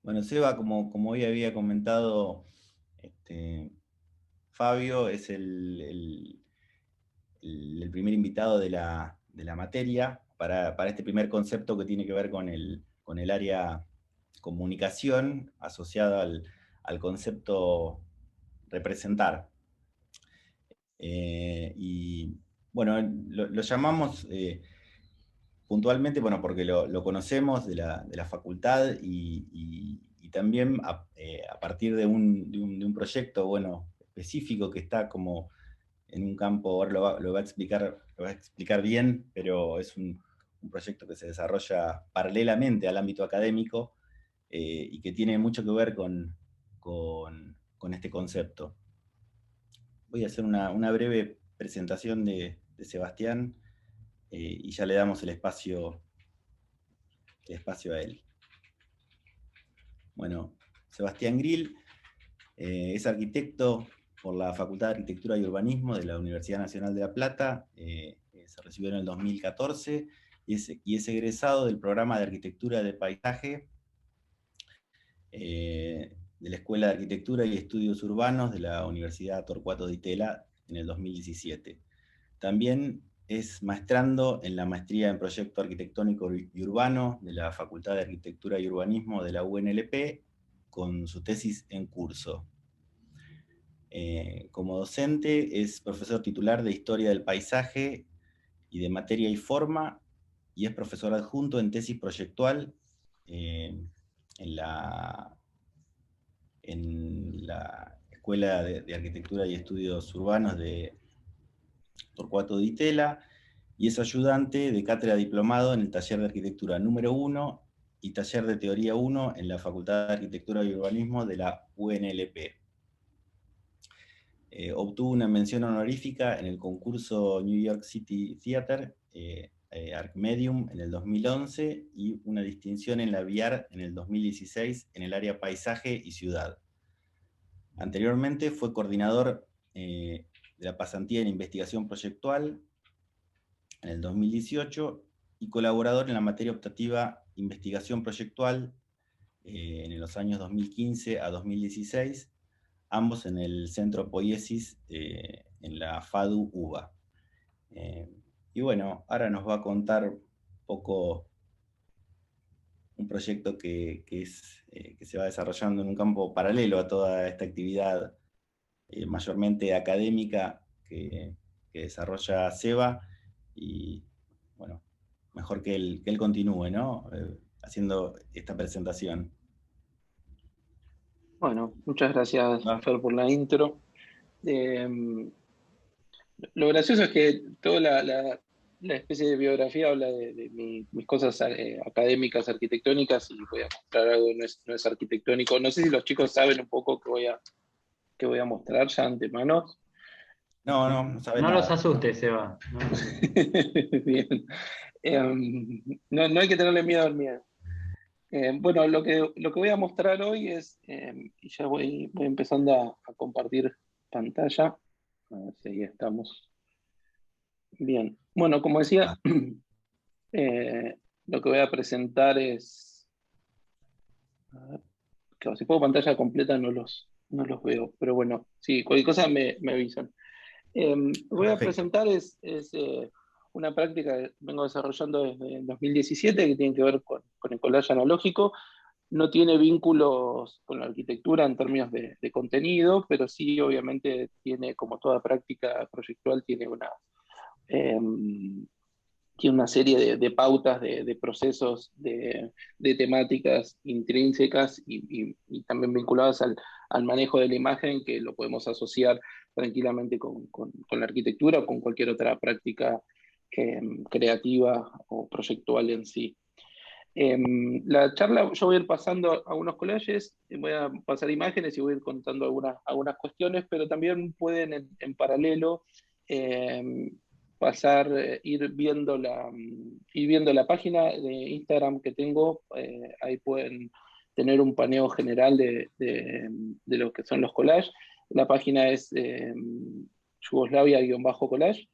Bueno, Seba, como hoy había comentado este, Fabio, es el primer invitado de la materia para este primer concepto que tiene que ver con el área comunicación asociada al concepto representar. Y bueno, lo llamamos puntualmente, bueno, porque lo conocemos de la facultad y también a partir de un proyecto, bueno, específico que está como en un campo, ahora lo va a explicar bien, pero es un proyecto que se desarrolla paralelamente al ámbito académico y que tiene mucho que ver con este concepto. Voy a hacer una breve presentación de Sebastián y ya le damos el espacio a él. Bueno, Sebastián Grill es arquitecto por la Facultad de Arquitectura y Urbanismo de la Universidad Nacional de La Plata. Se recibió en el 2014 y es egresado del programa de Arquitectura de Paisaje de la Escuela de Arquitectura y Estudios Urbanos de la Universidad Torcuato Di Itela en el 2017. También es maestrando en la maestría en Proyecto Arquitectónico y Urbano de la Facultad de Arquitectura y Urbanismo de la UNLP, con su tesis en curso. Como docente es profesor titular de Historia del Paisaje y de Materia y Forma, y es profesor adjunto en tesis proyectual en la Escuela de Arquitectura y Estudios Urbanos de Torcuato Di Itela, y es ayudante de cátedra diplomado en el taller de arquitectura número 1 y taller de teoría 1 en la Facultad de Arquitectura y Urbanismo de la UNLP. Obtuvo una mención honorífica en el concurso New York City Theater, Arcmedium, en el 2011, y una distinción en la BIAR en el 2016 en el área paisaje y ciudad. Anteriormente fue coordinador de la pasantía en investigación proyectual en el 2018 y colaborador en la materia optativa investigación proyectual en los años 2015 a 2016, ambos en el Centro Poiesis en la FADU UBA. Y bueno, ahora nos va a contar un poco un proyecto que se va desarrollando en un campo paralelo a toda esta actividad mayormente académica que desarrolla Seba, y bueno, mejor que él continúe, ¿no? Haciendo esta presentación. Bueno, muchas gracias, ¿Va? Fer, por la intro. Eh, lo gracioso es que toda la especie de biografía habla de mis cosas académicas, arquitectónicas, y voy a mostrar algo que no es arquitectónico. No sé si los chicos saben un poco que voy a mostrar ya antemano. No, no sabe No los nada. asustes, Seba. No los asustes. Bien. No hay que tenerle miedo al miedo. Bueno, lo que voy a mostrar hoy es, y ya voy empezando a compartir pantalla. A ver si ahí estamos. Bien. Bueno, como decía, Ah, lo que voy a presentar es, a ver, claro, si pongo pantalla completa no los veo, pero bueno, sí, cualquier cosa me avisan. Voy a perfecto. presentar una práctica que vengo desarrollando desde el 2017 que tiene que ver con el collage analógico. No tiene vínculos con la arquitectura en términos de contenido, pero sí, obviamente, tiene, como toda práctica proyectual, eh, tiene una serie de pautas, de procesos, de temáticas intrínsecas y también vinculadas al manejo de la imagen, que lo podemos asociar tranquilamente con la arquitectura o con cualquier otra práctica creativa o proyectual en sí. La charla, yo voy a ir pasando algunos collages, voy a pasar imágenes y voy a ir contando algunas cuestiones, pero también pueden en paralelo eh, pasar, ir viendo la página de Instagram que tengo. Ahí pueden tener un paneo general de lo que son los collages. La página es Yugoslavia-collage.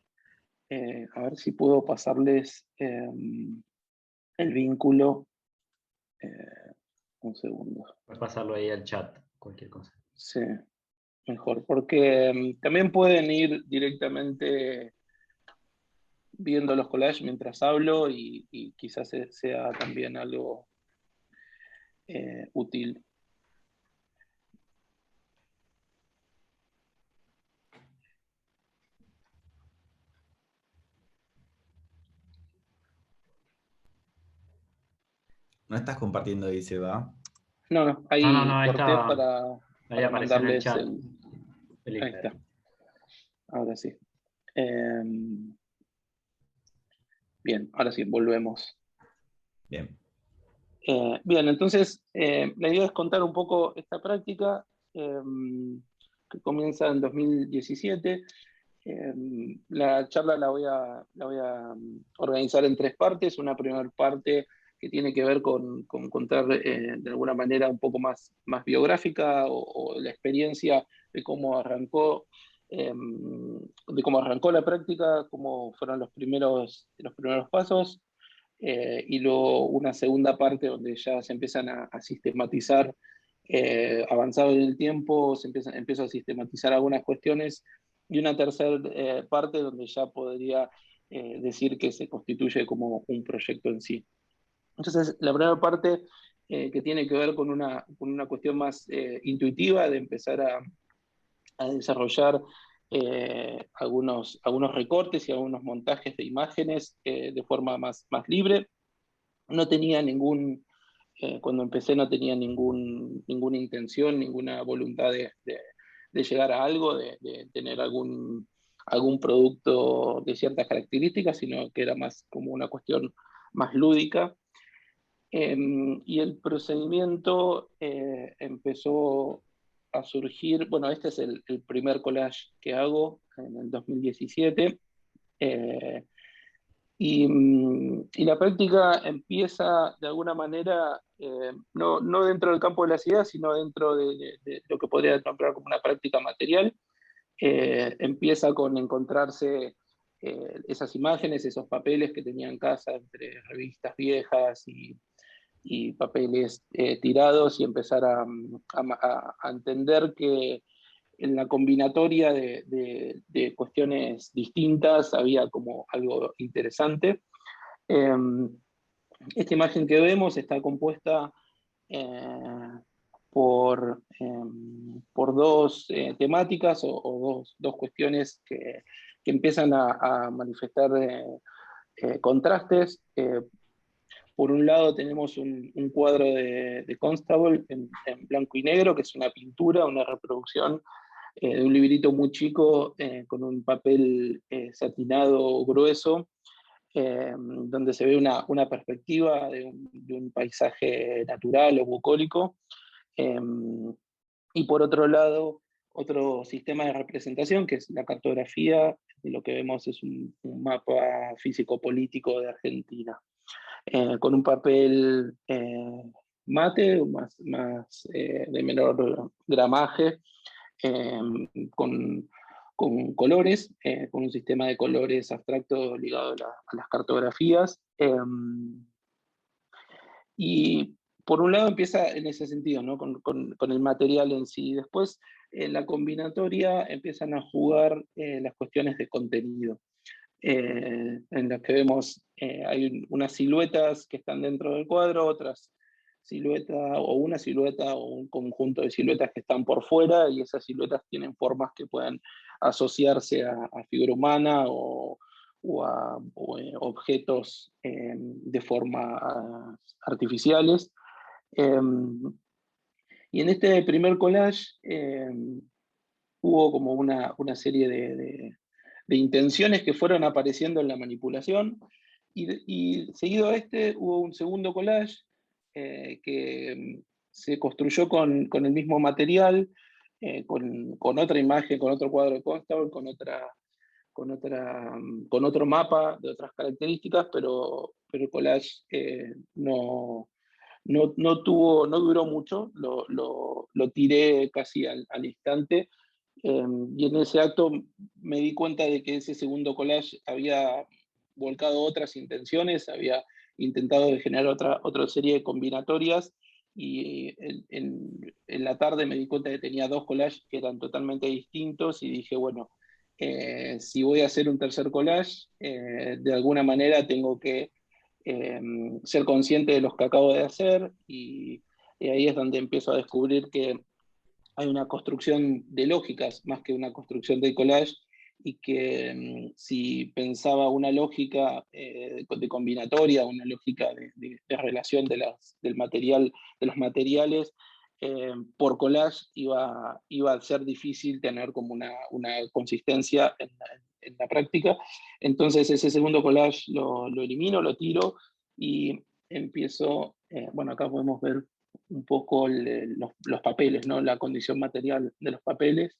A ver si puedo pasarles el vínculo. Un segundo. Puedes pasarlo ahí al chat, cualquier cosa. Sí, mejor, porque también pueden ir directamente viendo los collages mientras hablo y quizás sea también algo útil. No estás compartiendo ahí, Seba. No, ahí No, ahí corté estaba. Ahí para apareció en el mandarles chat. el... Feliz. Ahí está, ahora sí. Bien, ahora sí, volvemos. Bien. Bien, entonces la idea es contar un poco esta práctica que comienza en 2017. La charla la voy a organizar en 3 partes. Una primera parte que tiene que ver con contar de alguna manera un poco más biográfica o la experiencia de cómo arrancó la práctica, cómo fueron los primeros pasos. Y luego una segunda parte donde ya se empiezan a sistematizar, avanzado en el tiempo, empiezo a sistematizar algunas cuestiones, y una tercera parte donde ya podría decir que se constituye como un proyecto en sí. Entonces, la primera parte que tiene que ver con una cuestión más intuitiva, de empezar a desarrollar algunos recortes y algunos montajes de imágenes de forma más libre. No tenía cuando empecé no tenía ninguna intención, ninguna voluntad de llegar a algo, de tener algún producto de ciertas características, sino que era más como una cuestión más lúdica. Y el procedimiento empezó a surgir, bueno, este es el primer collage que hago en el 2017. eh, y la práctica empieza de alguna manera, no dentro del campo de las ideas, sino dentro de lo que podría nombrar como una práctica material. Empieza con encontrarse esas imágenes, esos papeles que tenía en casa entre revistas viejas y papeles tirados, y empezar a entender que en la combinatoria de cuestiones distintas había como algo interesante. Eh, Esta imagen que vemos está compuesta eh, por 2 temáticas o dos cuestiones que empiezan a manifestar contrastes. Por un lado tenemos un cuadro de Constable en blanco y negro, que es una pintura, una reproducción de un librito muy chico con un papel satinado grueso, donde se ve una perspectiva de un paisaje natural o bucólico. Eh, y por otro lado, otro sistema de representación, que es la cartografía, y lo que vemos es un mapa físico-político de Argentina, con un papel mate, de menor gramaje, eh, con, con colores, con un sistema de colores abstracto ligado a las cartografías. Y por un lado empieza en ese sentido, ¿no? con el material en sí. Después, en la combinatoria empiezan a jugar las cuestiones de contenido, en las que vemos, hay unas siluetas que están dentro del cuadro, otras siluetas, o una silueta o un conjunto de siluetas que están por fuera, y esas siluetas tienen formas que puedan asociarse a figura humana o objetos de forma artificiales. Y en este primer collage hubo como una serie de intenciones que fueron apareciendo en la manipulación, y seguido a este hubo un segundo collage que se construyó con el mismo material, con otra imagen, con otro cuadro de Constable, con otro mapa de otras características, pero el collage no duró mucho, lo tiré casi al instante. Y en ese acto me di cuenta de que ese segundo collage había volcado otras intenciones, había intentado de generar otra serie de combinatorias, y en la tarde me di cuenta que tenía 2 collages que eran totalmente distintos y dije, bueno, si voy a hacer un tercer collage, de alguna manera tengo que eh, ser consciente de los que acabo de hacer y ahí es donde empiezo a descubrir que hay una construcción de lógicas más que una construcción de collage y que si pensaba una lógica de combinatoria, una lógica de relación del material, de los materiales, por collage iba a ser difícil tener como una consistencia en la práctica. Entonces ese segundo collage lo elimino, lo tiro y empiezo, bueno, acá podemos ver un poco los papeles, ¿no? La condición material de los papeles.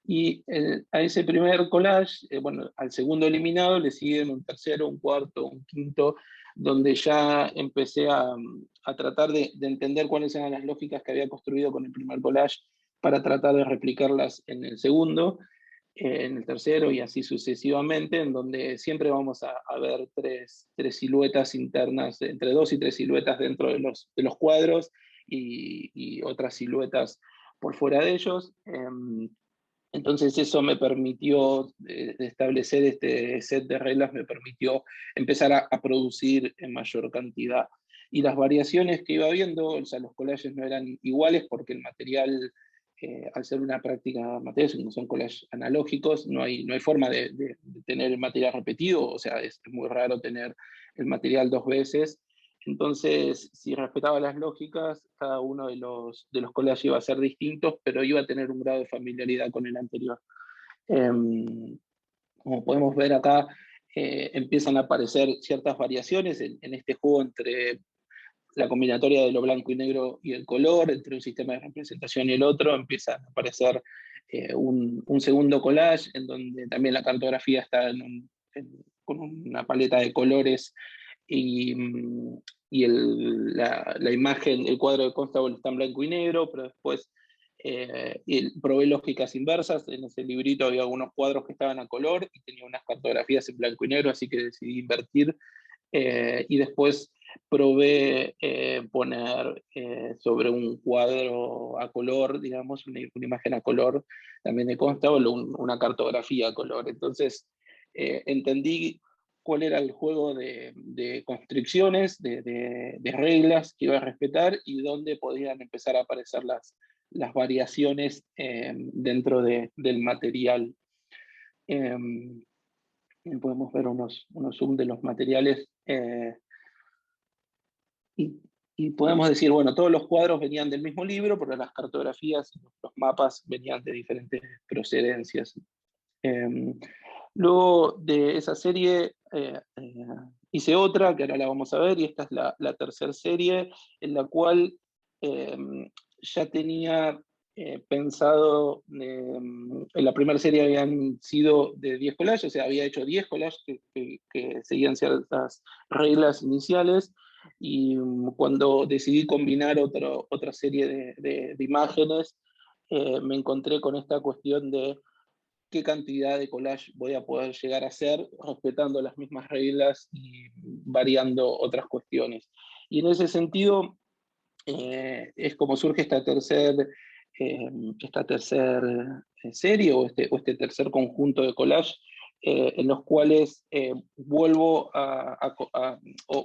Y a ese primer collage, bueno, al segundo eliminado le siguen un tercero, un cuarto, un quinto, donde ya empecé a tratar de entender cuáles eran las lógicas que había construido con el primer collage para tratar de replicarlas en el segundo, en el tercero y así sucesivamente, en donde siempre vamos a ver tres siluetas internas, entre 2 y 3 siluetas dentro de los cuadros y otras siluetas por fuera de ellos. Entonces eso me permitió de establecer este set de reglas, me permitió empezar a producir en mayor cantidad. Y las variaciones que iba viendo, o sea, los collages no eran iguales porque el material, al ser una práctica material, no son collages analógicos, no hay forma de tener el material repetido, o sea, es muy raro tener el material 2 veces. Entonces, si respetaba las lógicas, cada uno de los collages iba a ser distintos, pero iba a tener un grado de familiaridad con el anterior. Como podemos ver acá, empiezan a aparecer ciertas variaciones en este juego entre la combinatoria de lo blanco y negro y el color, entre un sistema de representación y el otro, empieza a aparecer un segundo collage, en donde también la cartografía está con una paleta de colores y, la imagen, el cuadro de Constable está en blanco y negro, pero después probé lógicas inversas. En ese librito había algunos cuadros que estaban a color y tenía unas cartografías en blanco y negro, así que decidí invertir. Y después probé poner sobre un cuadro a color, digamos, una imagen a color también de Constable, una cartografía a color. Entonces entendí cuál era el juego de constricciones, de reglas que iba a respetar y dónde podían empezar a aparecer las variaciones dentro del material. Podemos ver unos zoom de los materiales y podemos decir, bueno, todos los cuadros venían del mismo libro, pero las cartografías, los mapas venían de diferentes procedencias. Luego de esa serie hice otra, que ahora la vamos a ver, y esta es la tercera serie, en la cual ya tenía pensado, en la primera serie habían sido de 10 collages, o sea, había hecho 10 collages que seguían ciertas reglas iniciales, y cuando decidí combinar otra serie de imágenes, me encontré con esta cuestión de qué cantidad de collage voy a poder llegar a hacer respetando las mismas reglas y variando otras cuestiones. Y en ese sentido es como surge esta tercer serie o este tercer conjunto de collage en los cuales vuelvo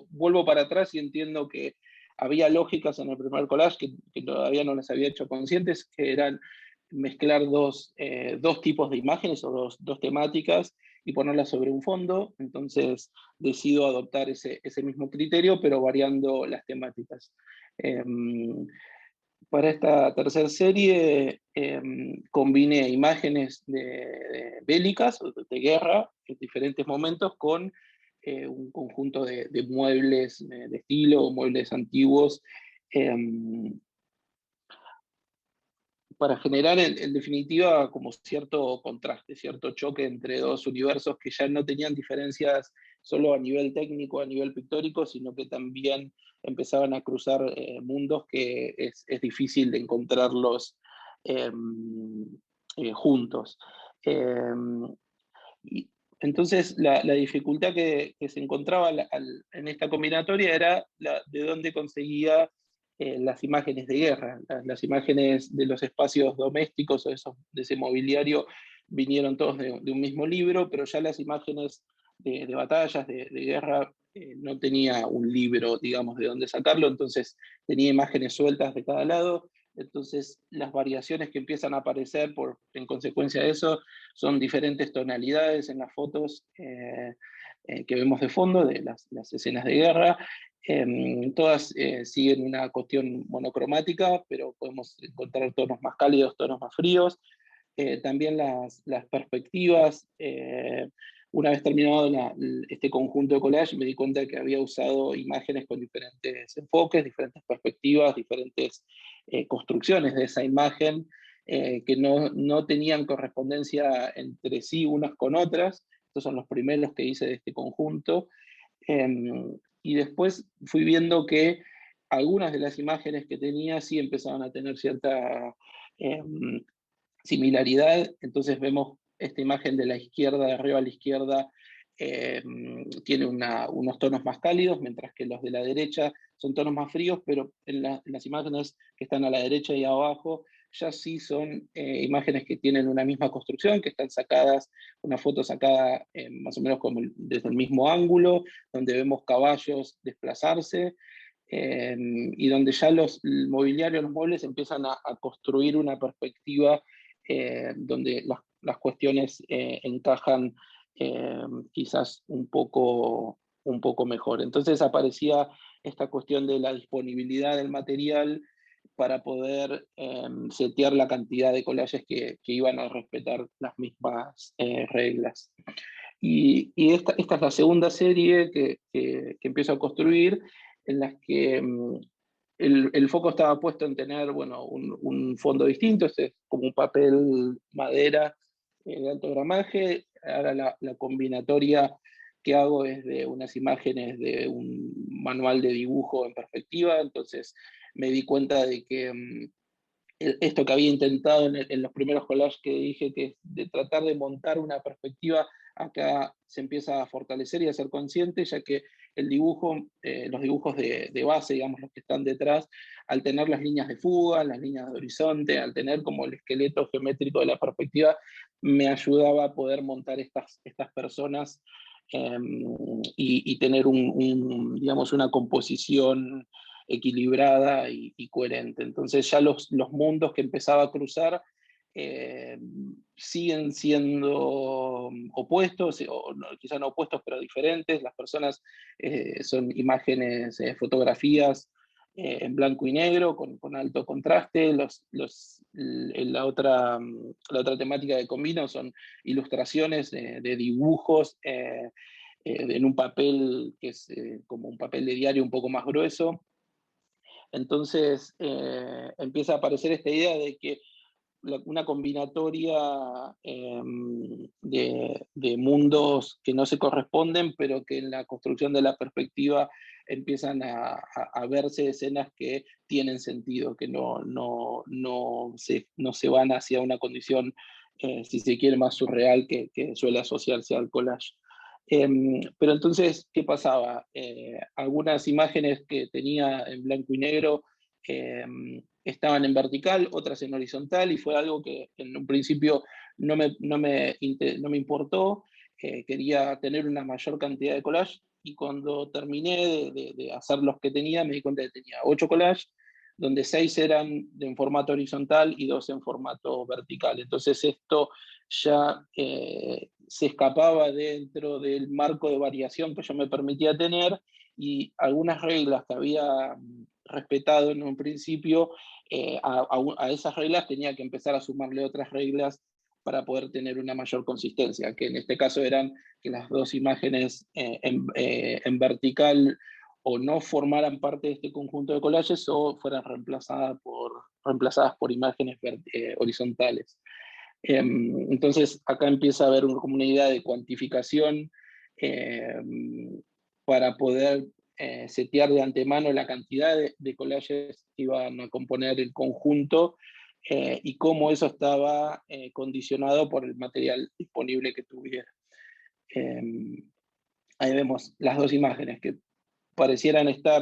vuelvo para atrás y entiendo que había lógicas en el primer collage que todavía no las había hecho conscientes, que eran mezclar dos tipos de imágenes o dos temáticas y ponerlas sobre un fondo. Entonces decido adoptar ese mismo criterio, pero variando las temáticas. Para esta tercera serie combiné imágenes bélicas, de guerra, en diferentes momentos, con un conjunto de muebles de estilo, muebles antiguos, para generar en definitiva como cierto contraste, cierto choque entre dos universos que ya no tenían diferencias solo a nivel técnico, a nivel pictórico, sino que también empezaban a cruzar mundos que es difícil de encontrarlos eh, juntos. Eh, y entonces la dificultad que se encontraba en esta combinatoria era de dónde conseguía las imágenes de guerra. Las imágenes de los espacios domésticos o de ese mobiliario vinieron todos de un mismo libro, pero ya las imágenes de batallas, de guerra, no tenía un libro, digamos, de dónde sacarlo, entonces tenía imágenes sueltas de cada lado. Entonces las variaciones que empiezan a aparecer en consecuencia de eso son diferentes tonalidades en las fotos que vemos de fondo de las escenas de guerra. Todas siguen una cuestión monocromática, pero podemos encontrar tonos más cálidos, tonos más fríos. También las perspectivas. Una vez terminado este conjunto de collage, me di cuenta que había usado imágenes con diferentes enfoques, diferentes perspectivas, diferentes construcciones de esa imagen, que no tenían correspondencia entre sí unas con otras. Estos son los primeros que hice de este conjunto. Y después fui viendo que algunas de las imágenes que tenía sí empezaban a tener cierta similaridad. Entonces vemos esta imagen de la izquierda, de arriba a la izquierda, tiene unos tonos más cálidos, mientras que los de la derecha son tonos más fríos, pero en las imágenes que están a la derecha y abajo ya sí son imágenes que tienen una misma construcción, que están sacadas, una foto sacada más o menos como desde el mismo ángulo, donde vemos caballos desplazarse, y donde ya el mobiliario, los muebles empiezan a construir una perspectiva donde las cuestiones encajan quizás un poco mejor. Entonces aparecía esta cuestión de la disponibilidad del material para poder setear la cantidad de collages que iban a respetar las mismas reglas. Y esta es la segunda serie que empiezo a construir, en las que el foco estaba puesto en tener, bueno, un fondo distinto. Este es como un papel madera de alto gramaje. Ahora la combinatoria que hago es de unas imágenes de un manual de dibujo en perspectiva. Entonces me di cuenta de que esto que había intentado en los primeros collages que dije, que es de tratar de montar una perspectiva, acá se empieza a fortalecer y a ser consciente, ya que el dibujo, los dibujos de base, digamos, los que están detrás, al tener las líneas de fuga, las líneas de horizonte, al tener como el esqueleto geométrico de la perspectiva, me ayudaba a poder montar estas personas y tener digamos, una composición equilibrada y coherente. Entonces ya los mundos que empezaba a cruzar siguen siendo opuestos, o quizá no opuestos, pero diferentes. Las personas son imágenes, fotografías en blanco y negro, con alto contraste. La otra temática que combino son ilustraciones de dibujos en un papel que es como un papel de diario un poco más grueso. Entonces empieza a aparecer esta idea de que una combinatoria de mundos que no se corresponden, pero que en la construcción de la perspectiva empiezan a verse escenas que tienen sentido, que no se van hacia una condición, si se quiere, más surreal que suele asociarse al collage. Pero entonces, ¿qué pasaba? Algunas imágenes que tenía en blanco y negro estaban en vertical, otras en horizontal, y fue algo que en un principio no me importó. Quería tener una mayor cantidad de collage, y cuando terminé de hacer los que tenía, me di cuenta que tenía 8 collages, donde 6 eran en formato horizontal y 2 en formato vertical. Entonces esto ya se escapaba dentro del marco de variación que yo me permitía tener, y algunas reglas que había respetado en un principio, a esas reglas tenía que empezar a sumarle otras reglas para poder tener una mayor consistencia, que en este caso eran que las dos imágenes en vertical o no formaran parte de este conjunto de collages o fueran reemplazadas por imágenes horizontales. Entonces acá empieza a haber como una idea de cuantificación para poder setear de antemano la cantidad de collages que iban a componer el conjunto, y cómo eso estaba condicionado por el material disponible que tuviera. Ahí vemos las dos imágenes, que parecieran estar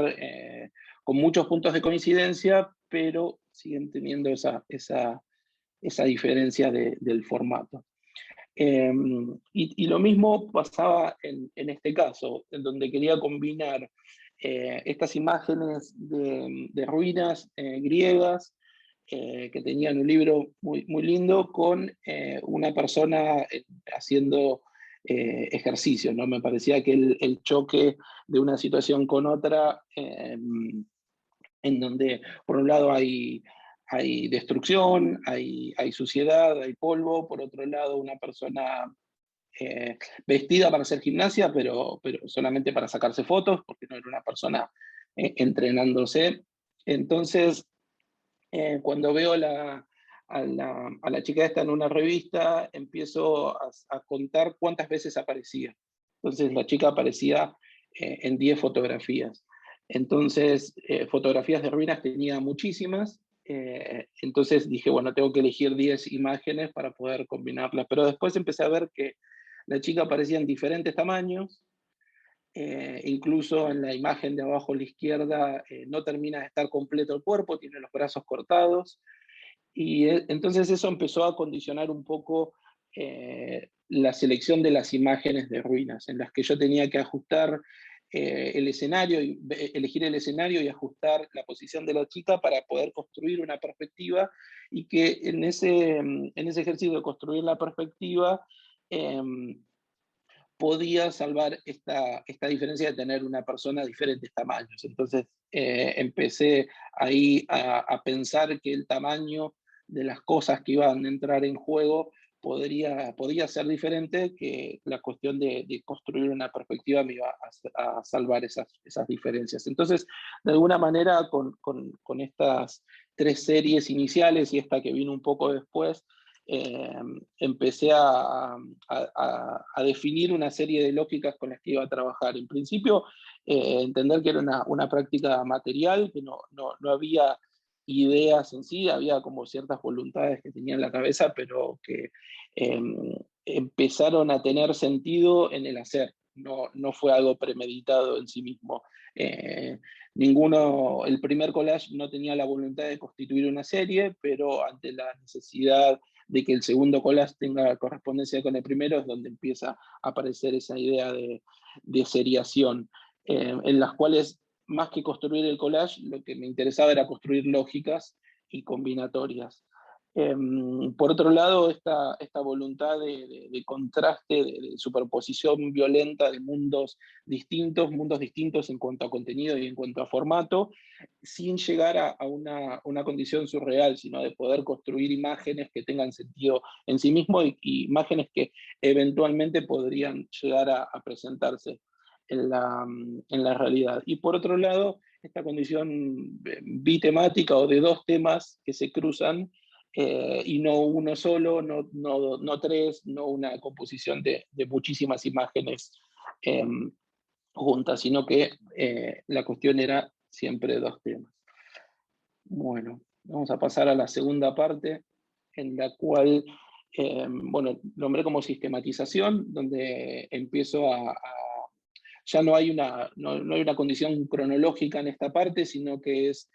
con muchos puntos de coincidencia, pero siguen teniendo esa diferencia del formato. Y lo mismo pasaba en este caso, en donde quería combinar estas imágenes de ruinas griegas, que tenían un libro muy, muy lindo, con una persona haciendo ejercicio, ¿no? Me parecía que el choque de una situación con otra, en donde por un lado hay destrucción, hay suciedad, hay polvo, por otro lado una persona vestida para hacer gimnasia, pero solamente para sacarse fotos, porque no era una persona entrenándose. Entonces, cuando veo a la chica esta en una revista, empiezo a contar cuántas veces aparecía. Entonces la chica aparecía en 10 fotografías. Entonces, fotografías de ruinas tenía muchísimas. Entonces dije, bueno, tengo que elegir 10 imágenes para poder combinarlas. Pero después empecé a ver que la chica aparecía en diferentes tamaños. Incluso en la imagen de abajo a la izquierda no termina de estar completo el cuerpo, tiene los brazos cortados. Y entonces eso empezó a condicionar un poco la selección de las imágenes de ruinas, en las que yo tenía que ajustar el escenario, elegir el escenario y ajustar la posición de la chica para poder construir una perspectiva, y que en ese ejercicio de construir la perspectiva podía salvar esta diferencia de tener una persona de diferentes tamaños. Entonces empecé ahí a pensar que el tamaño de las cosas que iban a entrar en juego podía ser diferente, que la cuestión de construir una perspectiva me iba a salvar esas diferencias. Entonces, de alguna manera, con estas 3 series iniciales y esta que vino un poco después, empecé a definir una serie de lógicas con las que iba a trabajar. En principio, entender que era una práctica material, que no había ideas en sí, había como ciertas voluntades que tenía en la cabeza, pero que empezaron a tener sentido en el hacer. No fue algo premeditado en sí mismo. El primer collage no tenía la voluntad de constituir una serie, pero ante la necesidad de que el segundo collage tenga correspondencia con el primero, es donde empieza a aparecer esa idea de seriación, en las cuales, más que construir el collage, lo que me interesaba era construir lógicas y combinatorias. Por otro lado, esta voluntad de contraste, de superposición violenta de mundos distintos en cuanto a contenido y en cuanto a formato, sin llegar a una condición surreal, sino de poder construir imágenes que tengan sentido en sí mismo, y imágenes que eventualmente podrían llegar a presentarse en la realidad. Y por otro lado, esta condición bitemática, o de 2 temas que se cruzan, y no uno solo, no 3, no una composición de muchísimas imágenes juntas, sino que la cuestión era siempre 2 temas. Bueno, vamos a pasar a la segunda parte, en la cual, bueno, nombré como sistematización, donde empiezo ya no hay una condición cronológica en esta parte, sino que es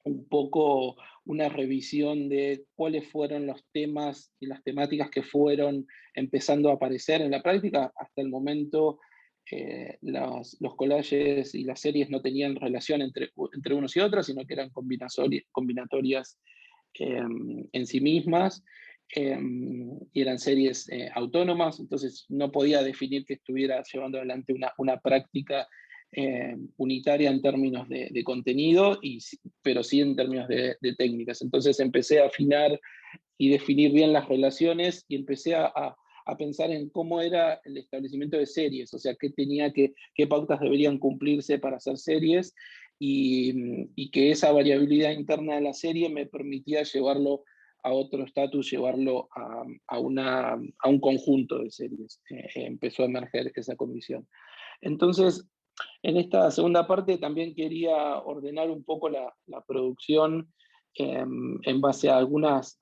un poco una revisión de cuáles fueron los temas y las temáticas que fueron empezando a aparecer en la práctica. Hasta el momento los collages y las series no tenían relación entre unos y otros, sino que eran combinatorias en sí mismas, y eran series autónomas. Entonces no podía definir que estuviera llevando adelante una práctica unitaria en términos de contenido, pero sí en términos de técnicas. Entonces empecé a afinar y definir bien las relaciones, y empecé a pensar en cómo era el establecimiento de series, o sea, qué pautas deberían cumplirse para hacer series, y que esa variabilidad interna de la serie me permitía llevarlo a otro estatus, llevarlo a un conjunto de series. Empezó a emerger esa condición. Entonces, en esta segunda parte también quería ordenar un poco la producción en base a algunas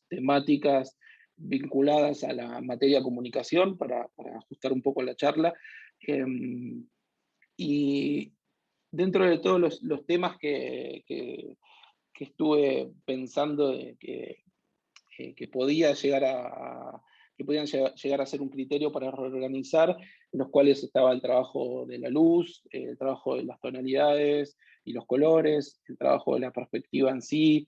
temáticas vinculadas a la materia comunicación, para ajustar un poco la charla, Y dentro de todos los temas que estuve pensando que podía llegar que podían llegar a ser un criterio para reorganizar, en los cuales estaba el trabajo de la luz, el trabajo de las tonalidades y los colores, el trabajo de la perspectiva en sí,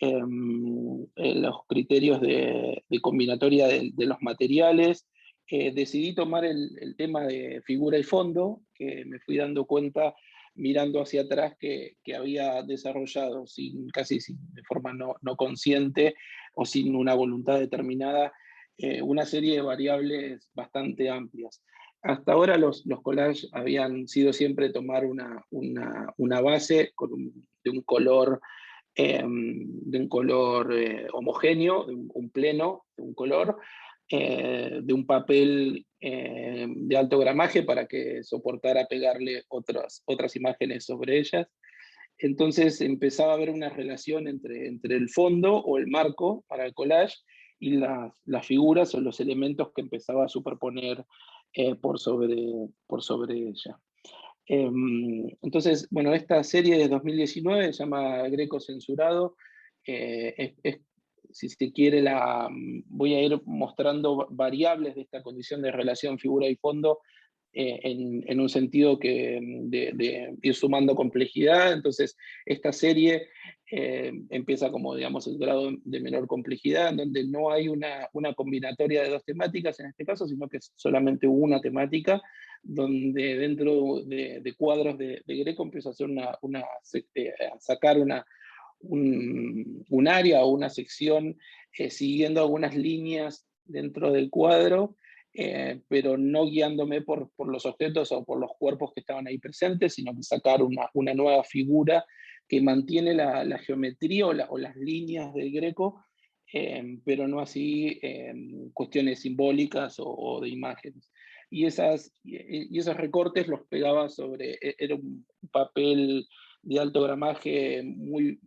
los criterios de combinatoria de los materiales. Decidí tomar el tema de figura y fondo, que me fui dando cuenta mirando hacia atrás que había desarrollado casi de forma no consciente o sin una voluntad determinada, una serie de variables bastante amplias. Hasta ahora los collages habían sido siempre tomar una base de un color homogéneo, un pleno, de un color, de un papel de alto gramaje para que soportara pegarle otras imágenes sobre ellas. Entonces empezaba a haber una relación entre el fondo o el marco para el collage y las figuras o los elementos que empezaba a superponer por sobre ella. Entonces, bueno, esta serie de 2019 se llama Greco Censurado. Si se quiere, voy a ir mostrando variables de esta condición de relación figura y fondo en un sentido de ir sumando complejidad. Entonces, esta serie empieza como, digamos, el grado de menor complejidad, en donde no hay una combinatoria de dos temáticas en este caso, sino que es solamente una temática, donde dentro de cuadros de Greco empiezo a hacer a sacar un área o una sección siguiendo algunas líneas dentro del cuadro, pero no guiándome por los objetos o por los cuerpos que estaban ahí presentes, sino que sacar una nueva figura que mantiene la geometría o las líneas del Greco, pero no así cuestiones simbólicas o de imágenes. Y esos recortes los pegaba era un papel de alto gramaje muy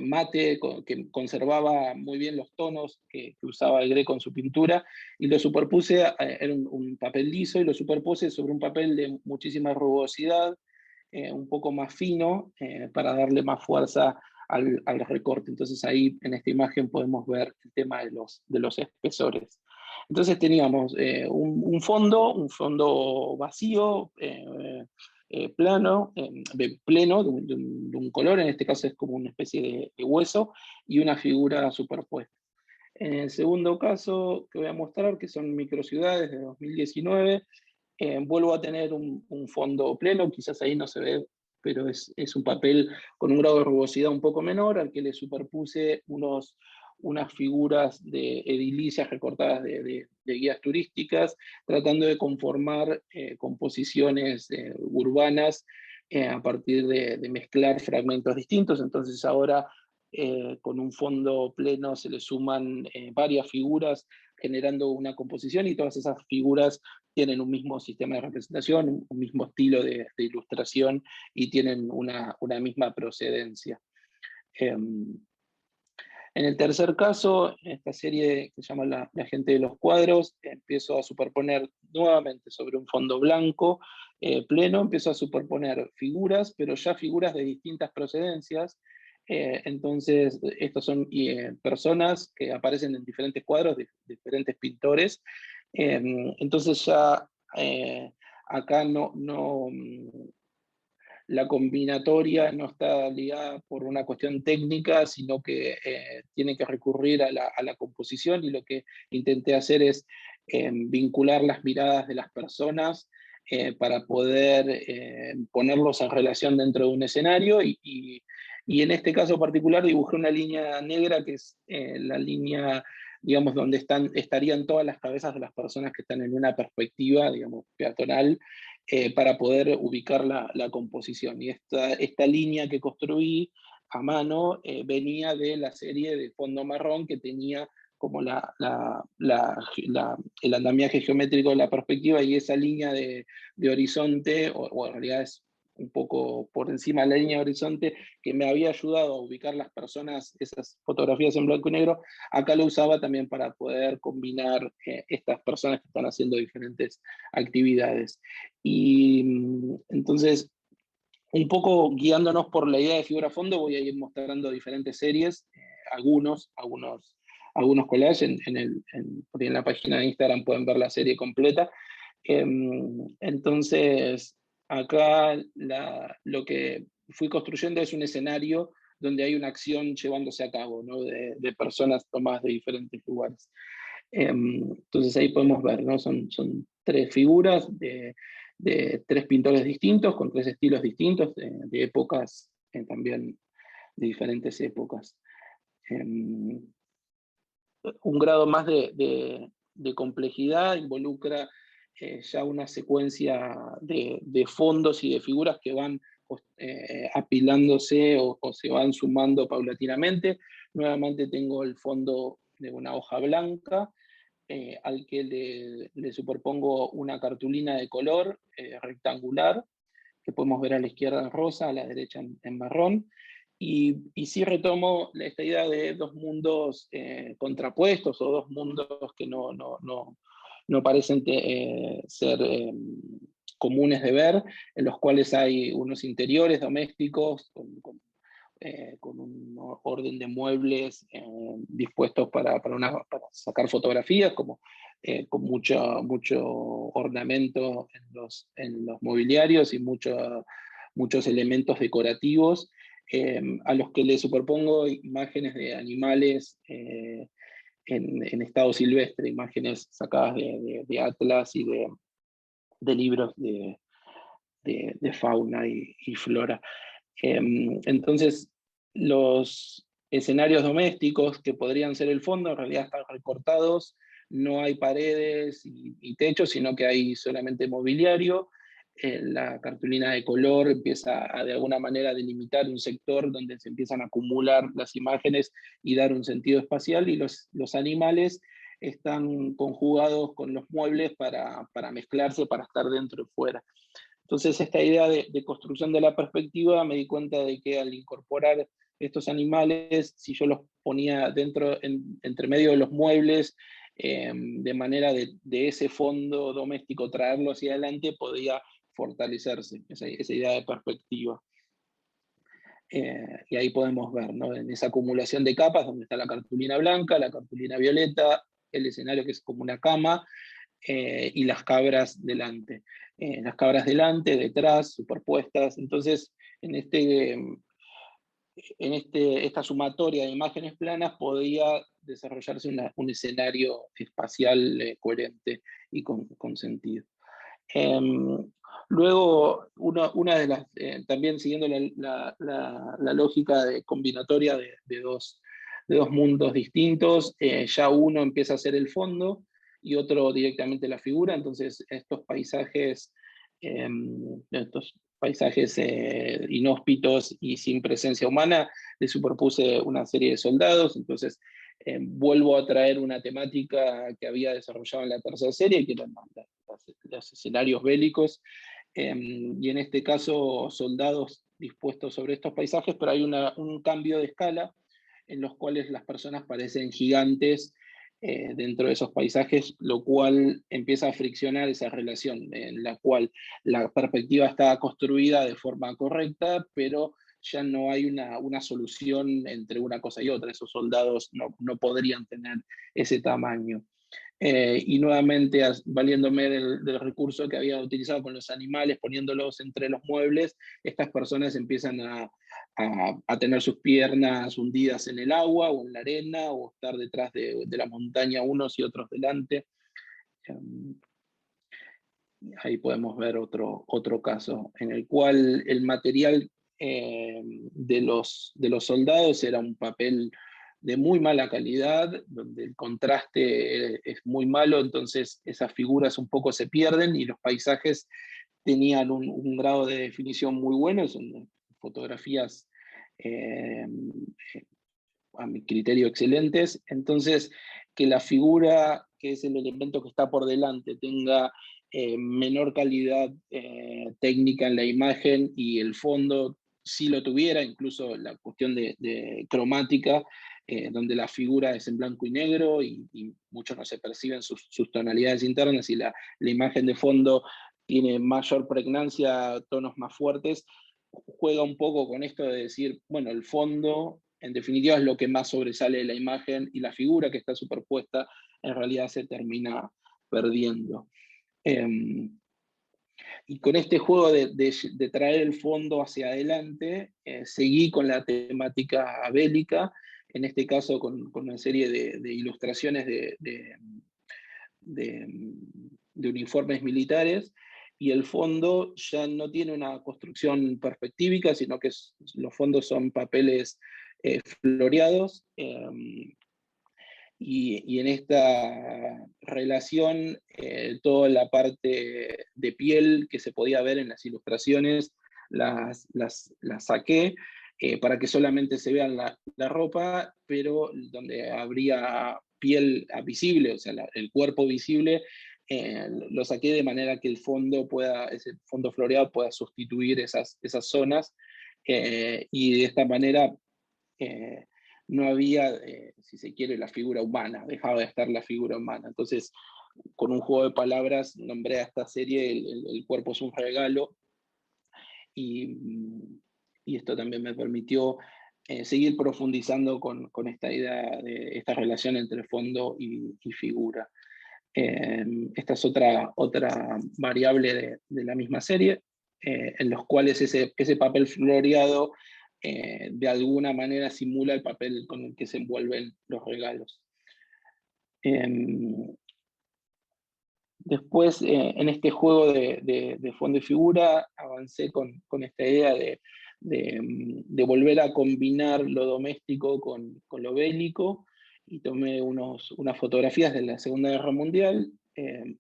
mate, que conservaba muy bien los tonos que usaba el Greco en su pintura, y lo superpuse, era un papel liso, y lo superpuse sobre un papel de muchísima rugosidad, un poco más fino, para darle más fuerza al recorte. Entonces ahí en esta imagen podemos ver el tema de los espesores. Entonces teníamos un fondo vacío, plano, pleno, de un color, en este caso es como una especie de hueso, y una figura superpuesta. En el segundo caso que voy a mostrar, que son microciudades de 2019, vuelvo a tener un fondo pleno, quizás ahí no se ve, pero es un papel con un grado de rugosidad un poco menor, al que le superpuse unas figuras de edilicias recortadas de guías turísticas, tratando de conformar composiciones urbanas a partir de mezclar fragmentos distintos. Entonces ahora con un fondo pleno se le suman varias figuras generando una composición, y todas esas figuras tienen un mismo sistema de representación, un mismo estilo de ilustración, y tienen una misma procedencia. En el tercer caso, en esta serie que se llama La gente de los cuadros, empiezo a superponer nuevamente sobre un fondo blanco pleno, empiezo a superponer figuras, pero ya figuras de distintas procedencias. Entonces, estos son personas que aparecen en diferentes cuadros de diferentes pintores. Entonces ya acá la combinatoria no está ligada por una cuestión técnica, sino que tiene que recurrir a la composición, y lo que intenté hacer es vincular las miradas de las personas para poder ponerlos en relación dentro de un escenario, y en este caso particular dibujé una línea negra que es la línea, digamos, donde estarían todas las cabezas de las personas que están en una perspectiva, digamos, peatonal, para poder ubicar la composición. Y esta línea que construí a mano venía de la serie de fondo marrón, que tenía como el andamiaje geométrico de la perspectiva, y esa línea de horizonte, o en realidad es un poco por encima de la línea de horizonte, que me había ayudado a ubicar las personas, esas fotografías en blanco y negro. Acá lo usaba también para poder combinar estas personas que están haciendo diferentes actividades. Y entonces, un poco guiándonos por la idea de figura a fondo, voy a ir mostrando diferentes series, algunos collages. En la página de Instagram pueden ver la serie completa. Entonces, acá lo que fui construyendo es un escenario donde hay una acción llevándose a cabo, ¿no? de personas tomadas de diferentes lugares. Entonces ahí podemos ver, ¿no? Son 3 figuras de 3 pintores distintos, con 3 estilos distintos, de épocas, también de diferentes épocas. Un grado más de complejidad involucra ya una secuencia de fondos y de figuras que van apilándose o se van sumando paulatinamente. Nuevamente tengo el fondo de una hoja blanca, al que le superpongo una cartulina de color rectangular, que podemos ver a la izquierda en rosa, a la derecha en marrón. Y sí retomo esta idea de 2 mundos contrapuestos, o 2 mundos que no parecen ser comunes de ver, en los cuales hay unos interiores domésticos con un orden de muebles dispuestos para sacar fotografías, como con mucho ornamento en los mobiliarios y muchos elementos decorativos, a los que le superpongo imágenes de animales en estado silvestre, imágenes sacadas de atlas y de libros de fauna y flora. Entonces, los escenarios domésticos que podrían ser el fondo en realidad están recortados, no hay paredes y techos, sino que hay solamente mobiliario. La cartulina de color empieza de alguna manera a delimitar un sector donde se empiezan a acumular las imágenes y dar un sentido espacial, y los animales están conjugados con los muebles para mezclarse, para estar dentro y fuera. Entonces, esta idea de construcción de la perspectiva, me di cuenta de que al incorporar estos animales, si yo los ponía entre medio de los muebles, de manera de ese fondo doméstico traerlo hacia adelante, podía fortalecerse esa idea de perspectiva. Y ahí podemos ver, ¿no? En esa acumulación de capas, donde está la cartulina blanca, la cartulina violeta, el escenario que es como una cama, y las cabras delante. Las cabras delante, detrás, superpuestas. Entonces, esta sumatoria de imágenes planas podía desarrollarse un escenario espacial coherente y con sentido. Luego, una de las, también siguiendo la lógica combinatoria de dos mundos distintos, ya uno empieza a ser el fondo y otro directamente la figura. Entonces estos paisajes inhóspitos y sin presencia humana, le superpuse una serie de soldados. Entonces vuelvo a traer una temática que había desarrollado en la tercera serie, que eran los escenarios bélicos, y en este caso soldados dispuestos sobre estos paisajes, pero hay un cambio de escala en los cuales las personas parecen gigantes dentro de esos paisajes, lo cual empieza a friccionar esa relación en la cual la perspectiva está construida de forma correcta, pero ya no hay una solución entre una cosa y otra. Esos soldados no podrían tener ese tamaño. Y nuevamente, valiéndome del recurso que había utilizado con los animales, poniéndolos entre los muebles, estas personas empiezan a tener sus piernas hundidas en el agua o en la arena, o estar detrás de la montaña unos y otros delante. Ahí podemos ver otro caso en el cual el material de los soldados era un papel de muy mala calidad, donde el contraste es muy malo. Entonces esas figuras un poco se pierden y los paisajes tenían un grado de definición muy bueno. Son fotografías a mi criterio excelentes. Entonces, que la figura que es el elemento que está por delante, tenga menor calidad técnica en la imagen y el fondo sí lo tuviera, incluso la cuestión de cromática, donde la figura es en blanco y negro y muchos no se perciben sus tonalidades internas, y la imagen de fondo tiene mayor pregnancia, tonos más fuertes, juega un poco con esto de decir, bueno, el fondo en definitiva es lo que más sobresale de la imagen, y la figura que está superpuesta en realidad se termina perdiendo. Y con este juego de traer el fondo hacia adelante, seguí con la temática bélica, en este caso con una serie de ilustraciones de uniformes militares, y el fondo ya no tiene una construcción perspectívica, sino que los fondos son papeles floreados, y en esta relación toda la parte de piel que se podía ver en las ilustraciones las saqué, para que solamente se vean la ropa, pero donde habría piel visible, o sea, el cuerpo visible, lo saqué de manera que el fondo ese fondo floreado pueda sustituir esas zonas, y de esta manera no había, si se quiere, la figura humana, dejaba de estar la figura humana. Entonces, con un juego de palabras, nombré a esta serie el cuerpo es un regalo, y esto también me permitió seguir profundizando con esta idea de esta relación entre fondo y figura. Esta es otra variable de la misma serie, en los cuales ese papel floreado de alguna manera simula el papel con el que se envuelven los regalos. Después, en este juego de fondo y figura, avancé con esta idea de volver a combinar lo doméstico con lo bélico, y tomé unas fotografías de la Segunda Guerra Mundial, en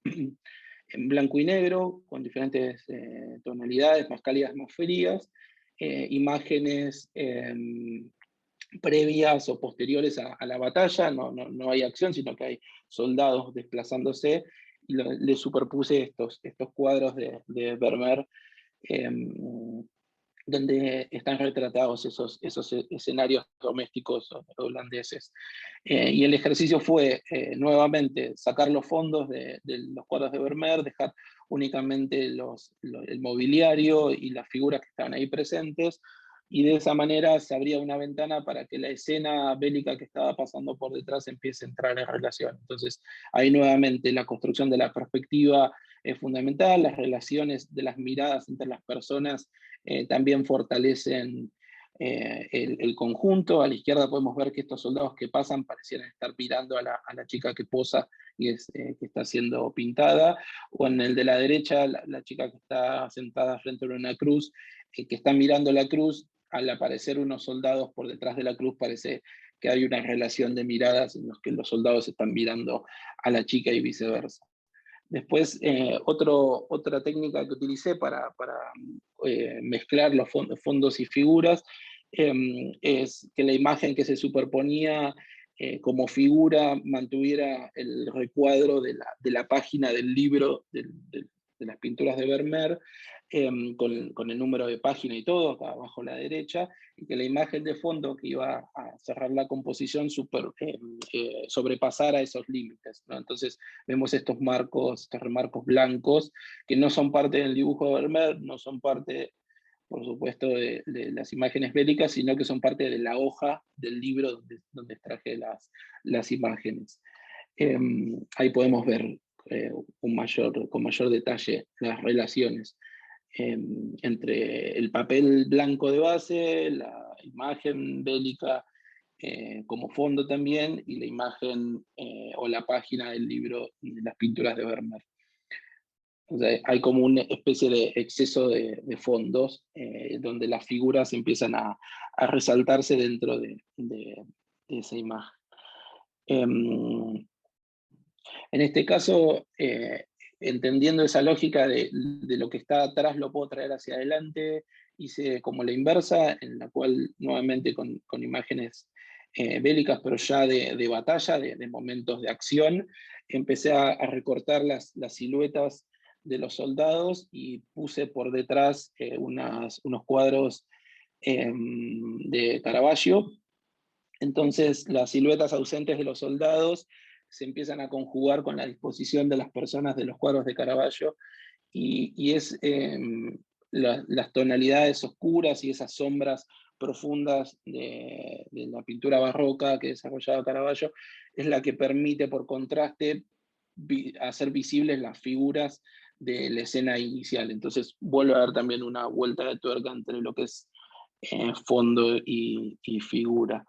blanco y negro, con diferentes tonalidades, más cálidas, más frías, imágenes previas o posteriores a la batalla, no hay acción, sino que hay soldados desplazándose, y le superpuse estos cuadros de Vermeer, donde están retratados esos escenarios domésticos holandeses. Y el ejercicio fue nuevamente sacar los fondos de los cuadros de Vermeer, dejar únicamente el mobiliario y las figuras que estaban ahí presentes, y de esa manera se abría una ventana para que la escena bélica que estaba pasando por detrás empiece a entrar en relación. Entonces, ahí nuevamente la construcción de la perspectiva es fundamental, las relaciones de las miradas entre las personas también fortalecen el conjunto. A la izquierda podemos ver que estos soldados que pasan parecieran estar mirando a la chica que posa y que está siendo pintada, o en el de la derecha, la chica que está sentada frente a una cruz, que está mirando la cruz. Al aparecer unos soldados por detrás de la cruz, parece que hay una relación de miradas en los que los soldados están mirando a la chica y viceversa. Después, otra técnica que utilicé para mezclar los fondos y figuras, es que la imagen que se superponía como figura mantuviera el recuadro de la página del libro de las pinturas de Vermeer, con el número de página y todo, acá abajo a la derecha, y que la imagen de fondo que iba a cerrar la composición sobrepasara esos límites, ¿no? Entonces vemos estos remarcos blancos que no son parte del dibujo de Vermeer, no son parte, por supuesto, de las imágenes bélicas, sino que son parte de la hoja del libro donde extraje las imágenes. Ahí podemos ver con mayor detalle las relaciones entre el papel blanco de base, la imagen bélica como fondo también, y la imagen o la página del libro de las pinturas de Vermeer. O sea, hay como una especie de exceso de fondos, donde las figuras empiezan a resaltarse dentro de esa imagen. En este caso, entendiendo esa lógica de lo que está atrás lo puedo traer hacia adelante, hice como la inversa, en la cual nuevamente con imágenes bélicas, pero ya de batalla, de momentos de acción, empecé a recortar las siluetas de los soldados y puse por detrás unos cuadros de Caravaggio. Entonces las siluetas ausentes de los soldados se empiezan a conjugar con la disposición de las personas de los cuadros de Caravaggio, y es las tonalidades oscuras y esas sombras profundas de la pintura barroca que desarrollaba Caravaggio es la que permite, por contraste, hacer visibles las figuras de la escena inicial. Entonces vuelve a haber también una vuelta de tuerca entre lo que es fondo y figura.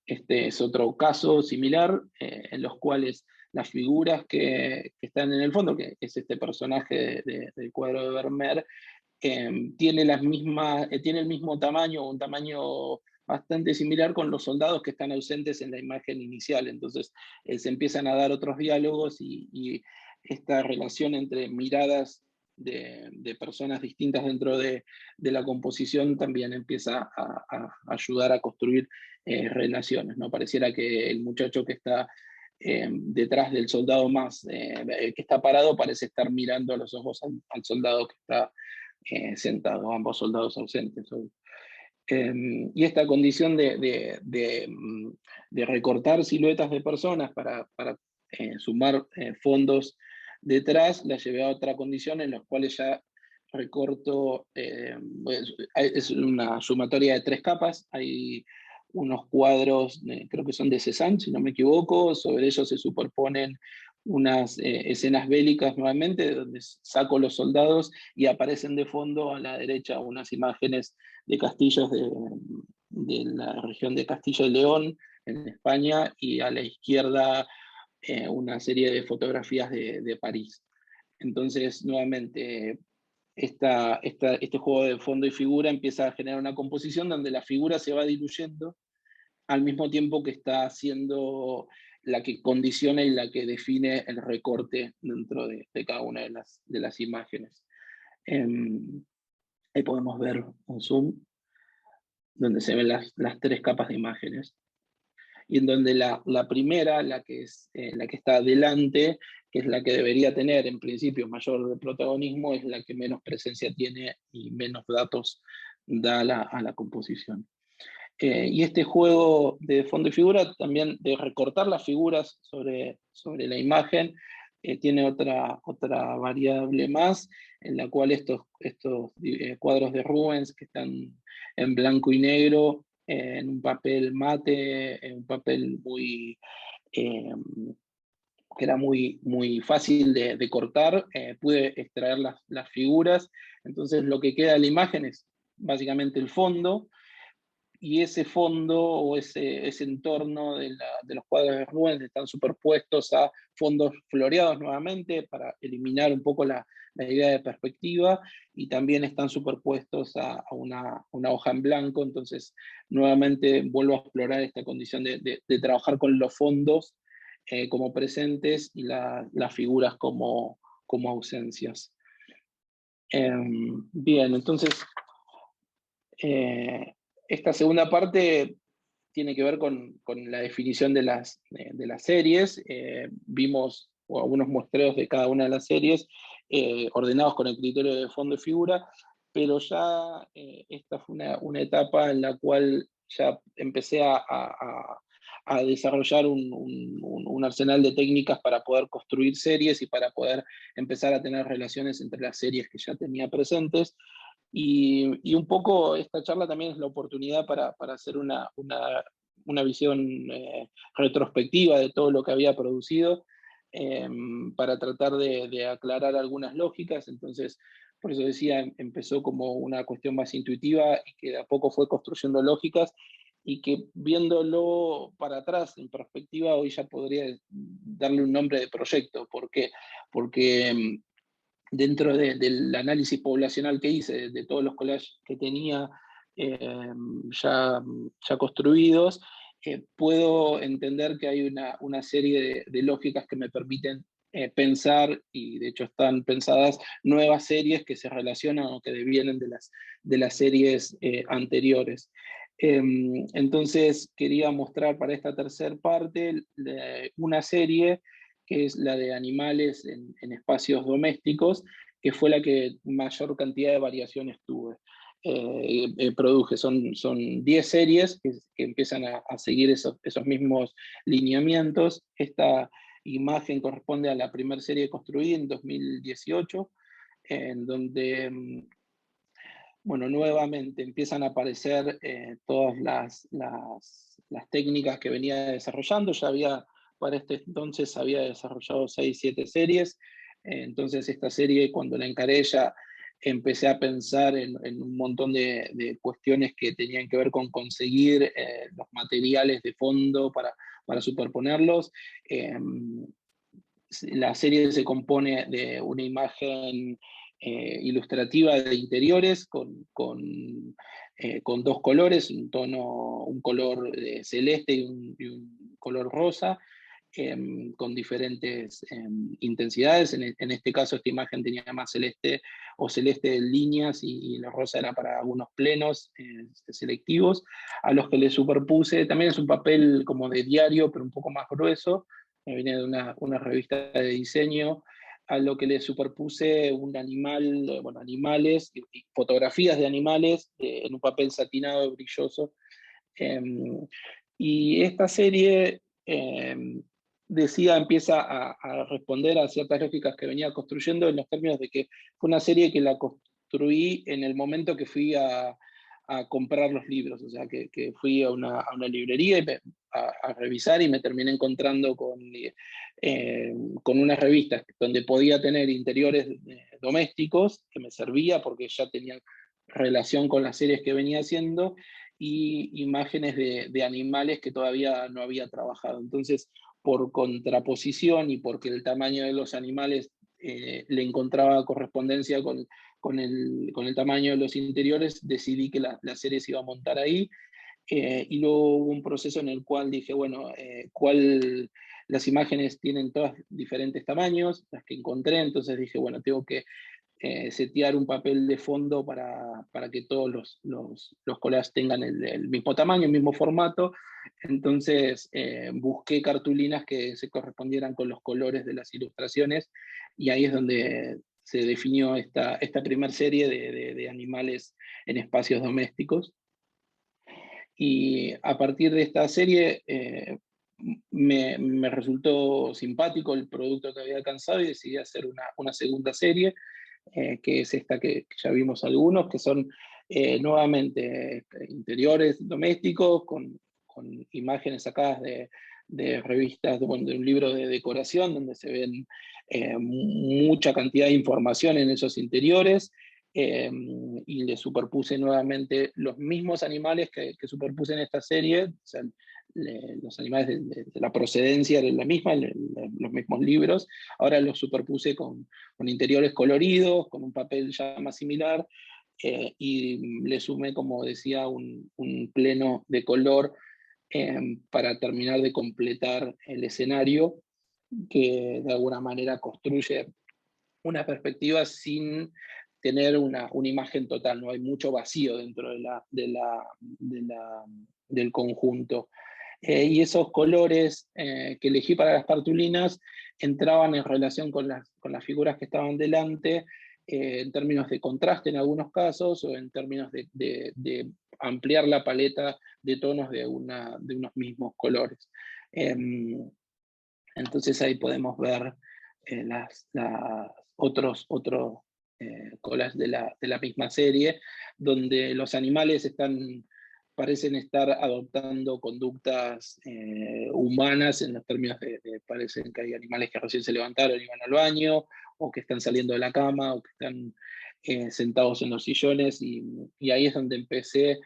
Este es otro caso similar, en los cuales las figuras que están en el fondo, que es este personaje del cuadro de Vermeer, tiene el mismo tamaño, un tamaño bastante similar con los soldados que están ausentes en la imagen inicial. Entonces se empiezan a dar otros diálogos, y esta relación entre miradas de personas distintas dentro de la composición también empieza a ayudar a construir relaciones, ¿no? Pareciera que el muchacho que está detrás del soldado que está parado, parece estar mirando a los ojos al soldado que está sentado, ambos soldados ausentes. Y esta condición de recortar siluetas de personas para sumar fondos detrás, la llevé a otra condición en las cuales ya recorto, es una sumatoria de 3 capas. Hay unos cuadros, creo que son de Cézanne, si no me equivoco, sobre ellos se superponen unas escenas bélicas nuevamente, donde saco los soldados y aparecen de fondo a la derecha unas imágenes de castillos de la región de Castilla y León, en España, y a la izquierda una serie de fotografías de París. Entonces, nuevamente, este juego de fondo y figura empieza a generar una composición donde la figura se va diluyendo al mismo tiempo que está siendo la que condiciona y la que define el recorte dentro de cada una de las imágenes. Ahí podemos ver un zoom donde se ven las 3 capas de imágenes, y en donde la primera, la que está adelante, que es la que debería tener en principio mayor protagonismo, es la que menos presencia tiene y menos datos da a la composición. Y este juego de fondo y figura, también de recortar las figuras sobre la imagen, tiene otra variable más, en la cual estos cuadros de Rubens, que están en blanco y negro, en un papel mate, en un papel que era muy fácil de cortar, pude extraer las figuras. Entonces lo que queda de la imagen es básicamente el fondo, y ese fondo o ese entorno de los cuadros de Rubens están superpuestos a fondos floreados nuevamente para eliminar un poco la idea de perspectiva, y también están superpuestos a una hoja en blanco. Entonces nuevamente vuelvo a explorar esta condición de trabajar con los fondos como presentes y las figuras como ausencias. Bien, entonces esta segunda parte tiene que ver con la definición de las series. Vimos algunos muestreos de cada una de las series, ordenados con el criterio de fondo y figura, pero ya esta fue una etapa en la cual ya empecé a desarrollar un arsenal de técnicas para poder construir series y para poder empezar a tener relaciones entre las series que ya tenía presentes. Y un poco esta charla también es la oportunidad para hacer una visión retrospectiva de todo lo que había producido, para tratar de aclarar algunas lógicas. Entonces, por eso decía, empezó como una cuestión más intuitiva y que de a poco fue construyendo lógicas, y que viéndolo para atrás en perspectiva hoy ya podría darle un nombre de proyecto. ¿Por qué? Porque dentro del análisis poblacional que hice, de todos los collages que tenía ya construidos, puedo entender que hay una serie de lógicas que me permiten pensar, y de hecho están pensadas, nuevas series que se relacionan o que devienen de las series anteriores. Entonces quería mostrar para esta tercera parte una serie que es la de animales en espacios domésticos, que fue la que mayor cantidad de variaciones tuve. Produje, son 10 series que empiezan a seguir esos mismos lineamientos. Esta imagen corresponde a la primera serie construida en 2018, en donde bueno, nuevamente empiezan a aparecer todas las técnicas que venía desarrollando. Ya había, para este entonces, había desarrollado 6, 7 series. Entonces esta serie, cuando la encaré, ya empecé a pensar en un montón de cuestiones que tenían que ver con conseguir los materiales de fondo para superponerlos. La serie se compone de una imagen ilustrativa de interiores con 2 colores, un color celeste y un color rosa, con diferentes intensidades. En este caso, esta imagen tenía más celeste o celeste en líneas y la rosa era para algunos plenos selectivos, a los que le superpuse. También es un papel como de diario, pero un poco más grueso. Me viene de una revista de diseño, a lo que le superpuse un animal, bueno, animales y fotografías de animales en un papel satinado brilloso. Y esta serie empieza a responder a ciertas lógicas que venía construyendo, en los términos de que fue una serie que la construí en el momento que fui a comprar los libros, o sea, que fui a una librería y a revisar, y me terminé encontrando con unas revistas donde podía tener interiores domésticos, que me servía porque ya tenía relación con las series que venía haciendo, y imágenes de animales que todavía no había trabajado. Entonces, por contraposición y porque el tamaño de los animales le encontraba correspondencia con el tamaño de los interiores, decidí que la serie se iba a montar ahí. Y luego hubo un proceso en el cual dije, bueno, las imágenes tienen todas diferentes tamaños, las que encontré. Entonces dije, bueno, tengo que setear un papel de fondo para que todos los collages tengan el mismo tamaño, el mismo formato. Entonces busqué cartulinas que se correspondieran con los colores de las ilustraciones, y ahí es donde se definió esta primera serie de animales en espacios domésticos. Y a partir de esta serie me resultó simpático el producto que había alcanzado, y decidí hacer una segunda serie, que es esta que ya vimos algunos, que son nuevamente interiores domésticos con imágenes sacadas de revistas, de un libro de decoración, donde se ven mucha cantidad de información en esos interiores. Y le superpuse nuevamente los mismos animales que superpuse en esta serie. O sea, los animales de la procedencia era la misma, los mismos libros. Ahora los superpuse con interiores coloridos, con un papel ya más similar, y le sumé, como decía, un pleno de color para terminar de completar el escenario, que de alguna manera construye una perspectiva sin tener una imagen total. No hay mucho vacío dentro del conjunto. Y esos colores que elegí para las cartulinas entraban en relación con las figuras que estaban delante, en términos de contraste en algunos casos, o en términos de ampliar la paleta de tonos de unos mismos colores. Entonces ahí podemos ver las otros collages de la misma serie, donde los animales parecen estar adoptando conductas humanas, en los términos parecen que hay animales que recién se levantaron y van al baño, o que están saliendo de la cama, o que están sentados en los sillones, y ahí es donde empecé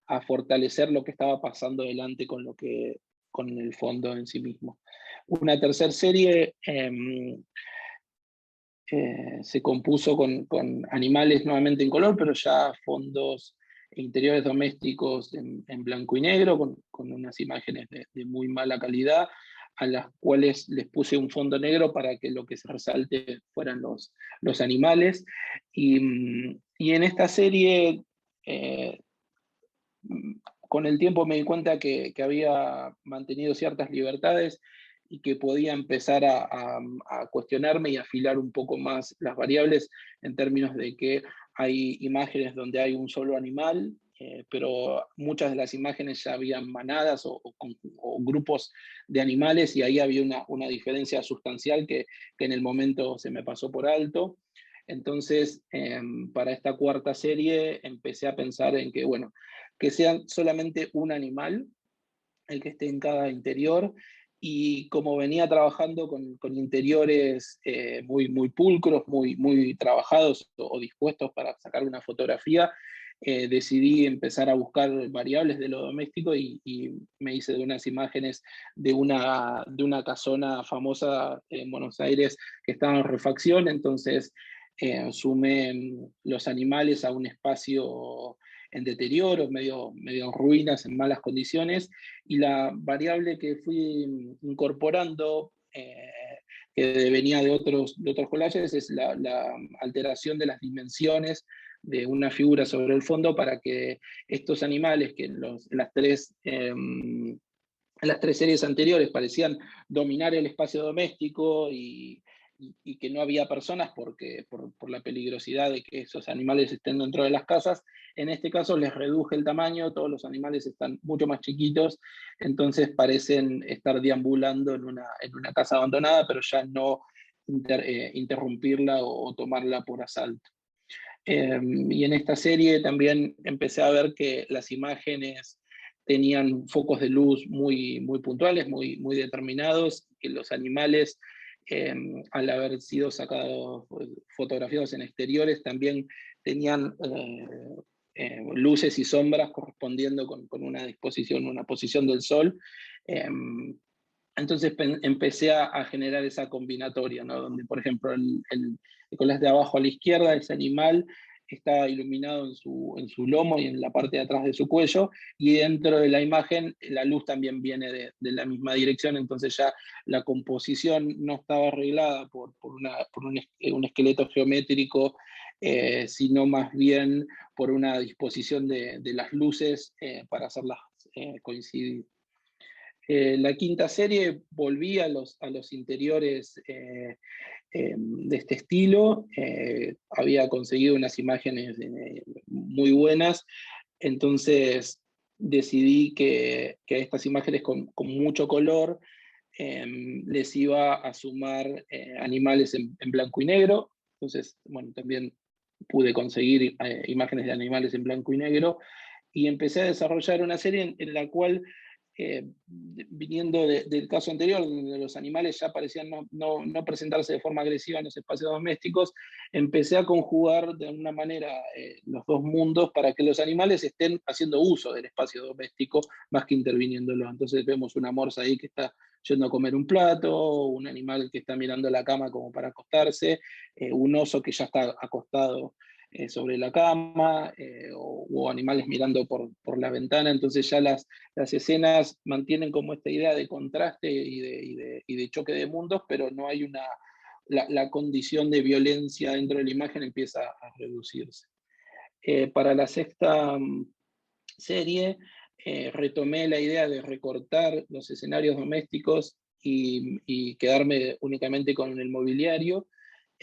a fortalecer lo que estaba pasando delante con el fondo en sí mismo. Una tercera serie se compuso con animales nuevamente en color, pero ya fondos e interiores domésticos en blanco y negro, con unas imágenes de muy mala calidad, a las cuales les puse un fondo negro para que lo que se resalte fueran los animales. Y en esta serie con el tiempo me di cuenta que había mantenido ciertas libertades y que podía empezar a cuestionarme y afilar un poco más las variables en términos de que hay imágenes donde hay un solo animal, pero muchas de las imágenes ya habían manadas o grupos de animales, y ahí había una diferencia sustancial que en el momento se me pasó por alto. Entonces, para esta cuarta serie empecé a pensar en que, bueno, que sean solamente un animal el que esté en cada interior, y como venía trabajando con interiores muy pulcros, muy trabajados o dispuestos para sacar una fotografía, decidí empezar a buscar variables de lo doméstico y me hice de unas imágenes de una casona famosa en Buenos Aires que estaba en refacción. Entonces sumé los animales a un espacio en deterioro, medio en ruinas, en malas condiciones, y la variable que fui incorporando, que venía de otros collages, es la alteración de las dimensiones de una figura sobre el fondo, para que estos animales que en las tres series anteriores parecían dominar el espacio doméstico y que no había personas por la peligrosidad de que esos animales estén dentro de las casas. En este caso les reduje el tamaño, todos los animales están mucho más chiquitos, entonces parecen estar deambulando en una casa abandonada, pero ya no interrumpirla o tomarla por asalto. Y en esta serie también empecé a ver que las imágenes tenían focos de luz muy puntuales, muy determinados, que los animales, al haber sido sacados, fotografiados en exteriores, también tenían luces y sombras correspondiendo con una posición del sol. Entonces empecé a generar esa combinatoria, ¿no? Donde, por ejemplo, el Nicolás de abajo a la izquierda, ese animal está iluminado en su lomo y en la parte de atrás de su cuello, y dentro de la imagen la luz también viene de la misma dirección. Entonces ya la composición no estaba arreglada por un esqueleto geométrico, sino más bien por una disposición de las luces para hacerlas coincidir. La quinta serie volví a los interiores de este estilo. Había conseguido unas imágenes muy buenas, entonces decidí que a estas imágenes con mucho color les iba a sumar animales en blanco y negro. Entonces, bueno, también pude conseguir imágenes de animales en blanco y negro, y empecé a desarrollar una serie en la cual, viniendo del caso anterior, donde los animales ya parecían no presentarse de forma agresiva en los espacios domésticos, empecé a conjugar de alguna manera los dos mundos para que los animales estén haciendo uso del espacio doméstico más que interviniéndolo. Entonces vemos una morsa ahí que está yendo a comer un plato, un animal que está mirando la cama como para acostarse, un oso que ya está acostado sobre la cama, o animales mirando por la ventana. Entonces ya las escenas mantienen como esta idea de contraste y de choque de mundos, pero no hay la condición de violencia dentro de la imagen empieza a reducirse. Para la sexta serie, retomé la idea de recortar los escenarios domésticos y quedarme únicamente con el mobiliario.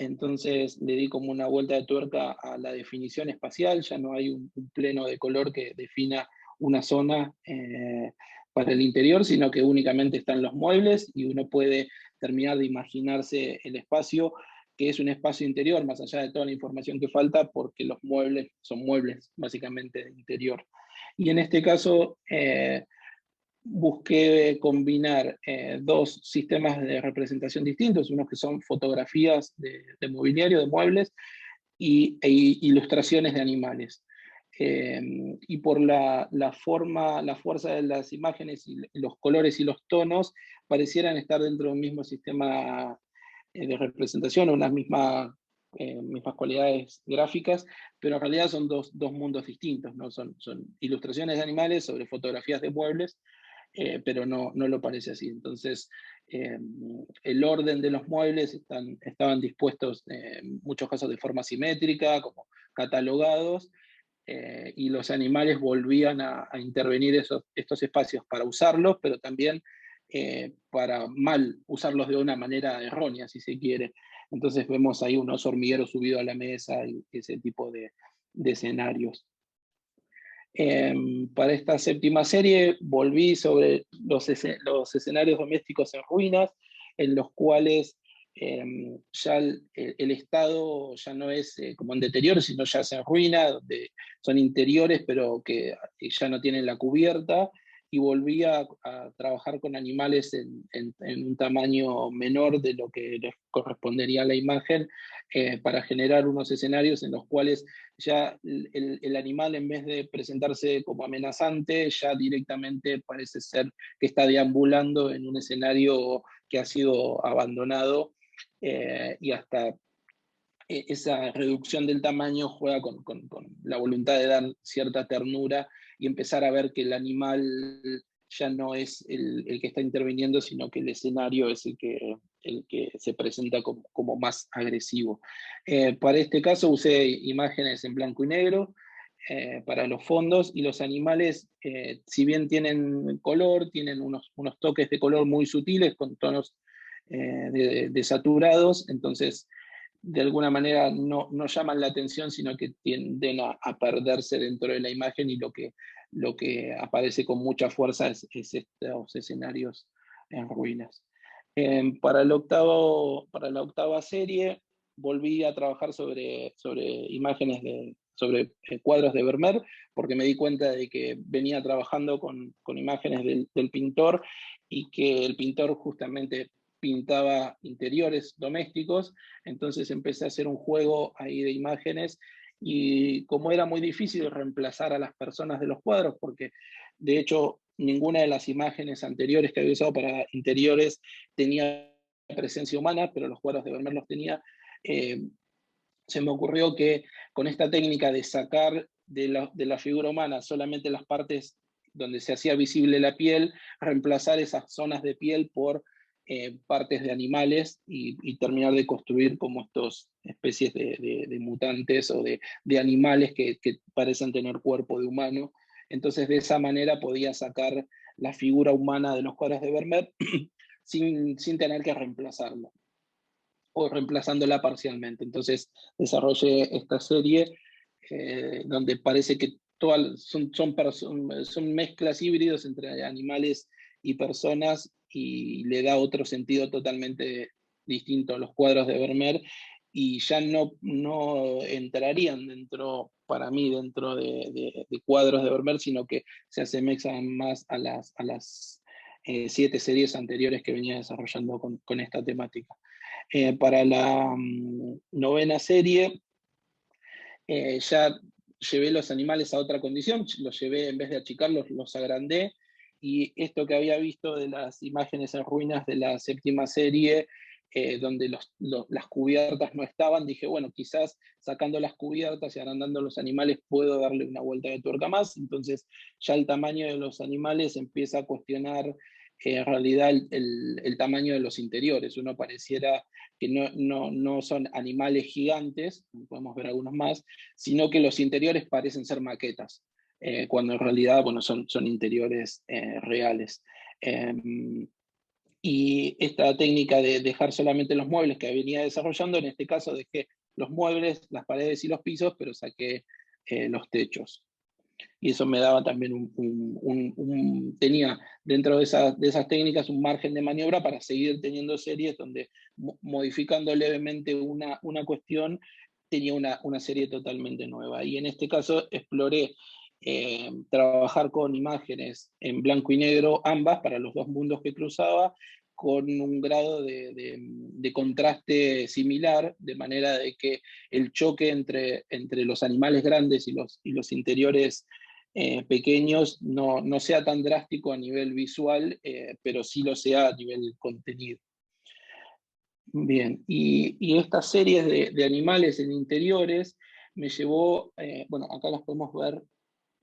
Entonces le di como una vuelta de tuerca a la definición espacial. Ya no hay un pleno de color que defina una zona para el interior, sino que únicamente están los muebles, y uno puede terminar de imaginarse el espacio, que es un espacio interior, más allá de toda la información que falta, porque los muebles son muebles básicamente de interior. Y en este caso busqué combinar dos sistemas de representación distintos, unos que son fotografías de mobiliario, de muebles, e ilustraciones de animales. Y por la fuerza de las imágenes y los colores y los tonos, parecieran estar dentro de un mismo sistema de representación, unas mismas cualidades gráficas, pero en realidad son dos mundos distintos, ¿no? Son ilustraciones de animales sobre fotografías de muebles, pero no lo parece así. Entonces, el orden de los muebles estaban dispuestos en muchos casos de forma simétrica, como catalogados, y los animales volvían a intervenir estos espacios para usarlos, pero también para mal usarlos de una manera errónea, si se quiere. Entonces vemos ahí unos hormigueros subidos a la mesa y ese tipo de escenarios. Para esta séptima serie volví sobre los escenarios domésticos en ruinas, en los cuales ya el estado ya no es como en deterioro, sino ya se ruina, donde son interiores pero que ya no tienen la cubierta, y volví a trabajar con animales en un tamaño menor de lo que les correspondería a la imagen, para generar unos escenarios en los cuales ya el animal, en vez de presentarse como amenazante, ya directamente parece ser que está deambulando en un escenario que ha sido abandonado, y hasta esa reducción del tamaño juega con la voluntad de dar cierta ternura y empezar a ver que el animal ya no es el que está interviniendo, sino que el escenario es el que se presenta como más agresivo. Para este caso usé imágenes en blanco y negro para los fondos, y los animales, si bien tienen color, tienen unos toques de color muy sutiles con tonos de saturados, entonces de alguna manera no llaman la atención, sino que tienden a perderse dentro de la imagen, y lo que aparece con mucha fuerza es estos escenarios en ruinas. Para la octava serie volví a trabajar sobre imágenes sobre cuadros de Vermeer, porque me di cuenta de que venía trabajando con imágenes del pintor, y que el pintor justamente pintaba interiores domésticos. Entonces empecé a hacer un juego ahí de imágenes, y como era muy difícil reemplazar a las personas de los cuadros, porque de hecho ninguna de las imágenes anteriores que había usado para interiores tenía presencia humana, pero los cuadros de Vermeer los tenía, se me ocurrió que con esta técnica de sacar de la figura humana solamente las partes donde se hacía visible la piel, reemplazar esas zonas de piel por partes de animales, y terminar de construir como estos especies de mutantes o de animales que parecen tener cuerpo de humano. Entonces de esa manera podía sacar la figura humana de los cuadros de Vermeer sin tener que reemplazarlo, o reemplazándola parcialmente. Entonces desarrollé esta serie donde parece que todas son mezclas híbridos entre animales y personas, y le da otro sentido totalmente distinto a los cuadros de Vermeer, y ya no entrarían para mí dentro de cuadros de Vermeer, sino que se asemejan más a las 7 series anteriores que venía desarrollando con esta temática. Para la novena serie ya llevé los animales a otra condición, los llevé, en vez de achicarlos, los agrandé, y esto que había visto de las imágenes en ruinas de la séptima serie, donde las cubiertas no estaban, dije, bueno, quizás sacando las cubiertas y agrandando los animales puedo darle una vuelta de tuerca más. Entonces ya el tamaño de los animales empieza a cuestionar en realidad el tamaño de los interiores. Uno pareciera que no son animales gigantes, podemos ver algunos más, sino que los interiores parecen ser maquetas, cuando en realidad, bueno, son interiores reales. Y esta técnica de dejar solamente los muebles que venía desarrollando, en este caso dejé los muebles, las paredes y los pisos, pero saqué los techos. Y eso me daba también tenía dentro de esas técnicas un margen de maniobra para seguir teniendo series donde, modificando levemente una cuestión, tenía una serie totalmente nueva. Y en este caso exploré trabajar con imágenes en blanco y negro, ambas, para los dos mundos que cruzaba, con un grado de contraste similar, de manera de que el choque entre los animales grandes y los interiores pequeños no sea tan drástico a nivel visual, pero sí lo sea a nivel contenido. Bien, y estas series de animales en interiores me llevó, bueno, acá las podemos ver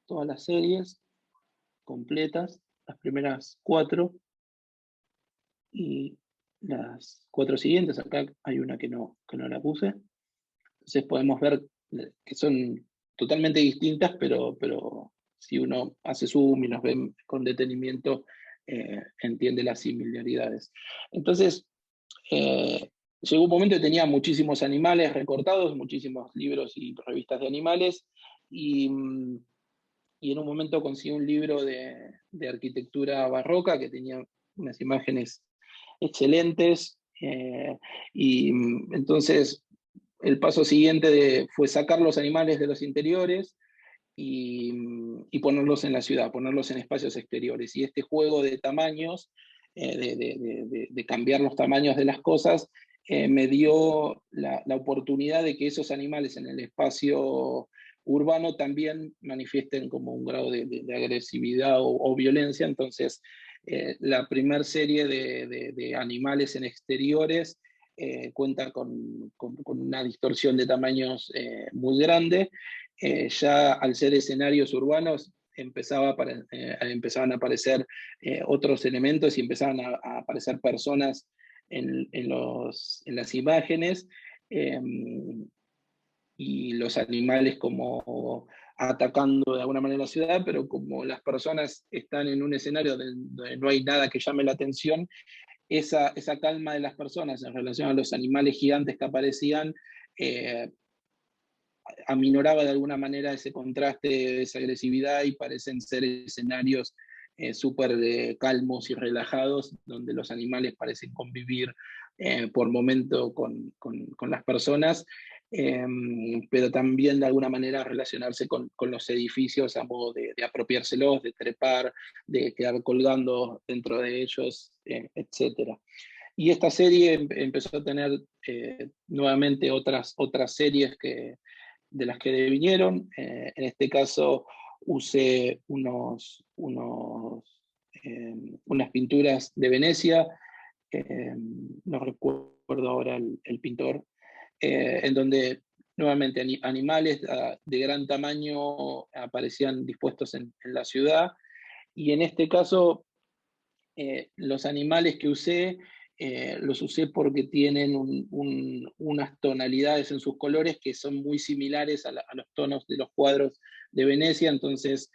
todas las series completas, las primeras 4, y las 4 siguientes. Acá hay una que no la puse. Entonces podemos ver que son totalmente distintas, pero si uno hace zoom y las ve con detenimiento, entiende las similaridades. Entonces, llegó un momento que tenía muchísimos animales recortados, muchísimos libros y revistas de animales, y en un momento conseguí un libro de arquitectura barroca que tenía unas imágenes excelentes, y entonces el paso siguiente fue sacar los animales de los interiores y ponerlos en la ciudad, ponerlos en espacios exteriores. Y este juego de tamaños, de cambiar los tamaños de las cosas, me dio la oportunidad de que esos animales en el espacio urbano también manifiesten como un grado de agresividad o violencia. Entonces, la primera serie de animales en exteriores cuenta con una distorsión de tamaños muy grande. Ya al ser escenarios urbanos empezaban a aparecer otros elementos y empezaban a aparecer personas en las imágenes, eh, y los animales como atacando de alguna manera la ciudad, pero como las personas están en un escenario donde no hay nada que llame la atención, esa calma de las personas en relación a los animales gigantes que aparecían, aminoraba de alguna manera ese contraste, esa agresividad, y parecen ser escenarios súper calmos y relajados, donde los animales parecen convivir por momento con las personas, pero también de alguna manera relacionarse con los edificios a modo de apropiárselos, de trepar, de quedar colgando dentro de ellos, etc. Y esta serie empezó a tener nuevamente otras series de las que vinieron. En este caso usé unas pinturas de Venecia, no recuerdo ahora el pintor, en donde nuevamente animales de gran tamaño aparecían dispuestos en la ciudad, y en este caso los animales que usé, los usé porque tienen unas tonalidades en sus colores que son muy similares a los tonos de los cuadros de Venecia. Entonces,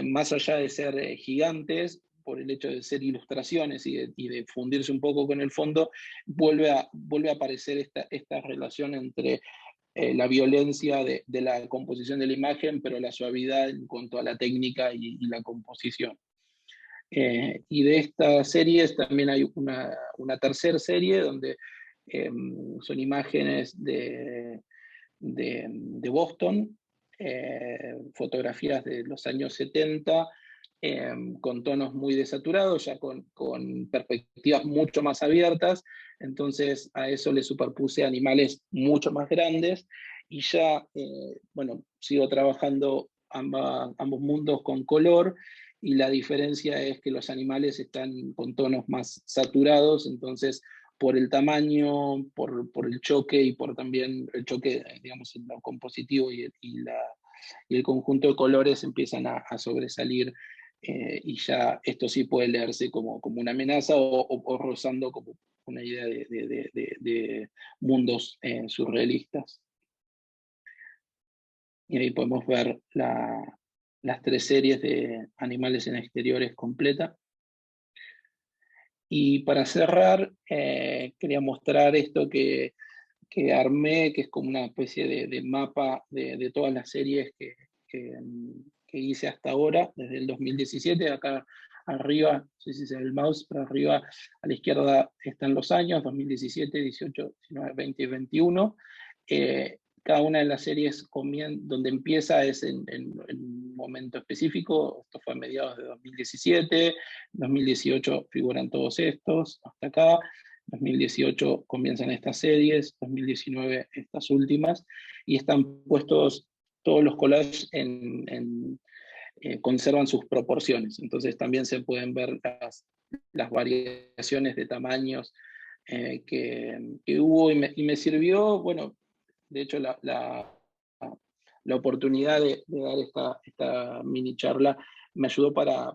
más allá de ser gigantes, por el hecho de ser ilustraciones y de fundirse un poco con el fondo, vuelve a aparecer esta relación entre la violencia de la composición de la imagen, pero la suavidad en cuanto a la técnica y la composición. Y de estas series también hay una tercera serie donde son imágenes de Boston, fotografías de los años 70, con tonos muy desaturados, ya con perspectivas mucho más abiertas. Entonces a eso le superpuse animales mucho más grandes, y ya, bueno, sigo trabajando ambos mundos con color, y la diferencia es que los animales están con tonos más saturados. Entonces, por el tamaño, por el choque, y por también el choque, digamos, en lo compositivo y el conjunto de colores empiezan a sobresalir, y ya esto sí puede leerse como una amenaza, o rozando como una idea de mundos surrealistas. Y ahí podemos ver las 3 series de animales en exteriores completa. Y para cerrar, quería mostrar esto que armé, que es como una especie de mapa de todas las series que hice hasta ahora, desde el 2017. Acá arriba, no sé si se ve el mouse, pero arriba a la izquierda están los años: 2017, 18, 19, 20 y 21. Cada una de las series donde empieza es en un momento específico. Esto fue a mediados de 2017, 2018 figuran todos estos, hasta acá. 2018 comienzan estas series, 2019 estas últimas, y están puestos todos los collages conservan sus proporciones. Entonces también se pueden ver las variaciones de tamaños que hubo, y me sirvió, bueno, de hecho la oportunidad de dar esta mini charla me ayudó para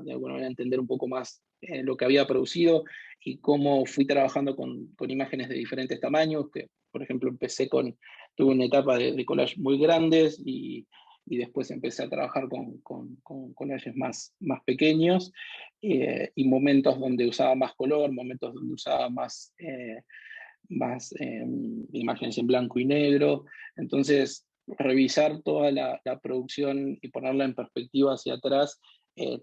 de alguna manera entender un poco más lo que había producido, y cómo fui trabajando con imágenes de diferentes tamaños, que por ejemplo empecé con tuve una etapa de collage muy grandes y después empecé a trabajar con collages más pequeños, y momentos donde usaba más color, momentos donde usaba más imágenes en blanco y negro. Entonces, revisar toda la producción y ponerla en perspectiva hacia atrás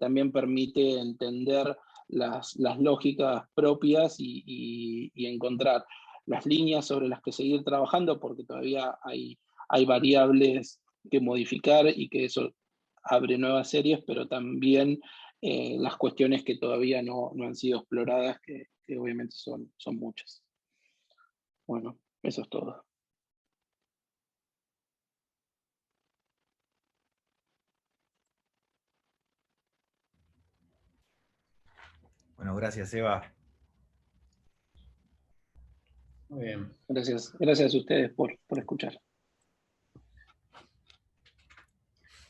también permite entender las lógicas propias y encontrar las líneas sobre las que seguir trabajando, porque todavía hay variables que modificar y que eso abre nuevas series, pero también las cuestiones que todavía no han sido exploradas, que obviamente son muchas. Bueno, eso es todo. Bueno, gracias, Eva. Muy bien. Gracias a ustedes por escuchar.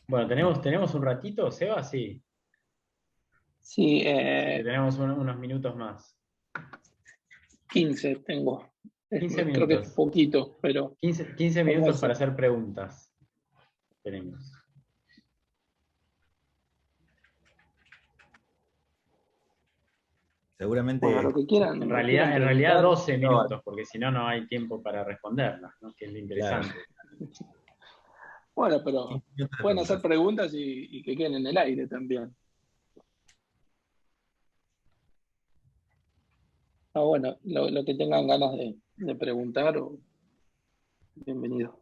Bueno, ¿tenemos un ratito, Seba? Sí. Sí, Que tenemos unos minutos más. 15 tengo. 15 Creo que es minutos. poquito, pero 15 vamos a minutos para hacer. hacer preguntas. Tenemos. Seguramente. Bueno, lo que quieran, En lo quieran realidad preguntar. 12 minutos, porque si no, no hay tiempo para responderlas, ¿no? Que es lo Claro, interesante. Bueno, pero 15 minutos de pueden hacer preguntas. preguntas y que queden en el aire también. Bueno, lo que tengan ganas de preguntar, bienvenido.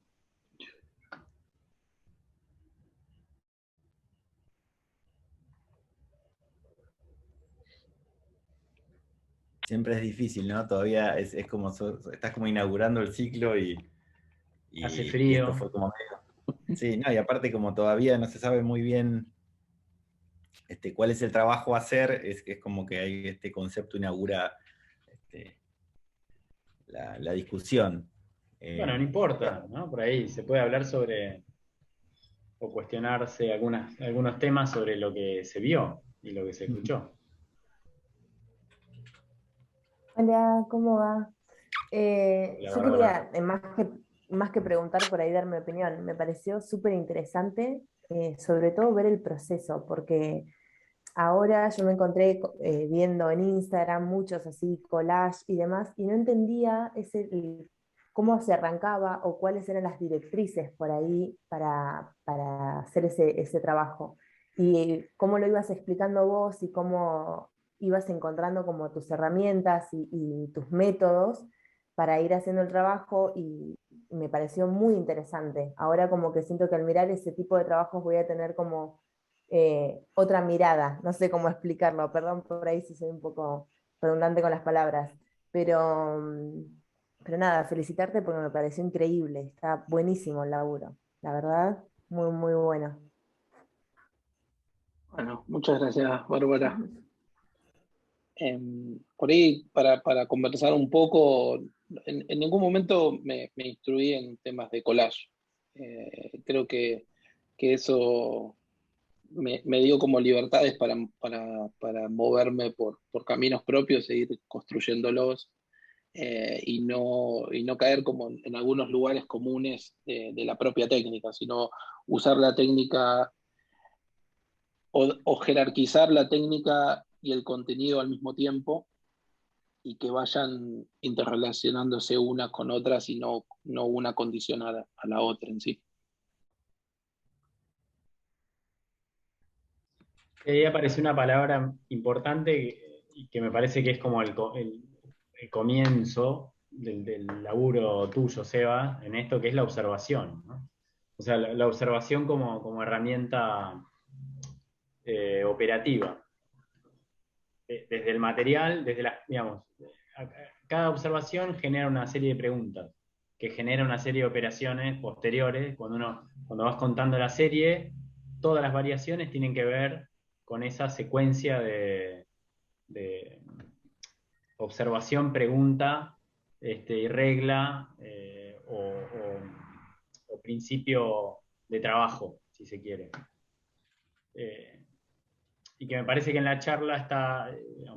Siempre es difícil, ¿no? Todavía es como, estás como inaugurando el ciclo Hace y esto frío. fue como medio. Sí, no, y aparte como todavía no se sabe muy bien cuál es el trabajo a hacer, es como que hay este concepto inaugura este, la discusión. Bueno, no importa, ¿no? Por ahí se puede hablar sobre o cuestionarse algunos temas sobre lo que se vio y lo que se escuchó. Hola, ¿cómo va? La Yo Bárbara. quería, más que preguntar, por ahí dar mi opinión. Me pareció súper interesante, sobre todo ver el proceso, porque ahora yo me encontré viendo en Instagram muchos así, collage y demás, y no entendía cómo se arrancaba o cuáles eran las directrices por ahí para hacer ese trabajo. Y cómo lo ibas explicando vos y cómo ibas encontrando como tus herramientas y tus métodos para ir haciendo el trabajo y me pareció muy interesante. Ahora como que siento que al mirar ese tipo de trabajos voy a tener como otra mirada, no sé cómo explicarlo, perdón por ahí si soy un poco redundante con las palabras, pero, pero nada, felicitarte porque me pareció increíble, está buenísimo el laburo, la verdad, muy, muy bueno. Bueno, muchas gracias, Bárbara. Por ahí, para conversar un poco, en ningún momento me instruí en temas de collage. Creo que eso me dio como libertades para moverme por caminos propios e ir construyéndolos, y no caer como en algunos lugares comunes de la propia técnica, sino usar la técnica o jerarquizar la técnica y el contenido al mismo tiempo y que vayan interrelacionándose unas con otras y no una condicionada a la otra en sí. Ahí apareció una palabra importante y que me parece que es como el comienzo del laburo tuyo, Seba, en esto que es la observación, ¿no? O sea, la observación como herramienta operativa. Desde el material, digamos, cada observación genera una serie de preguntas, que genera una serie de operaciones posteriores. Cuando vas contando la serie, todas las variaciones tienen que ver con esa secuencia de observación, pregunta y regla, o principio de trabajo, si se quiere. Y que me parece que en la charla está,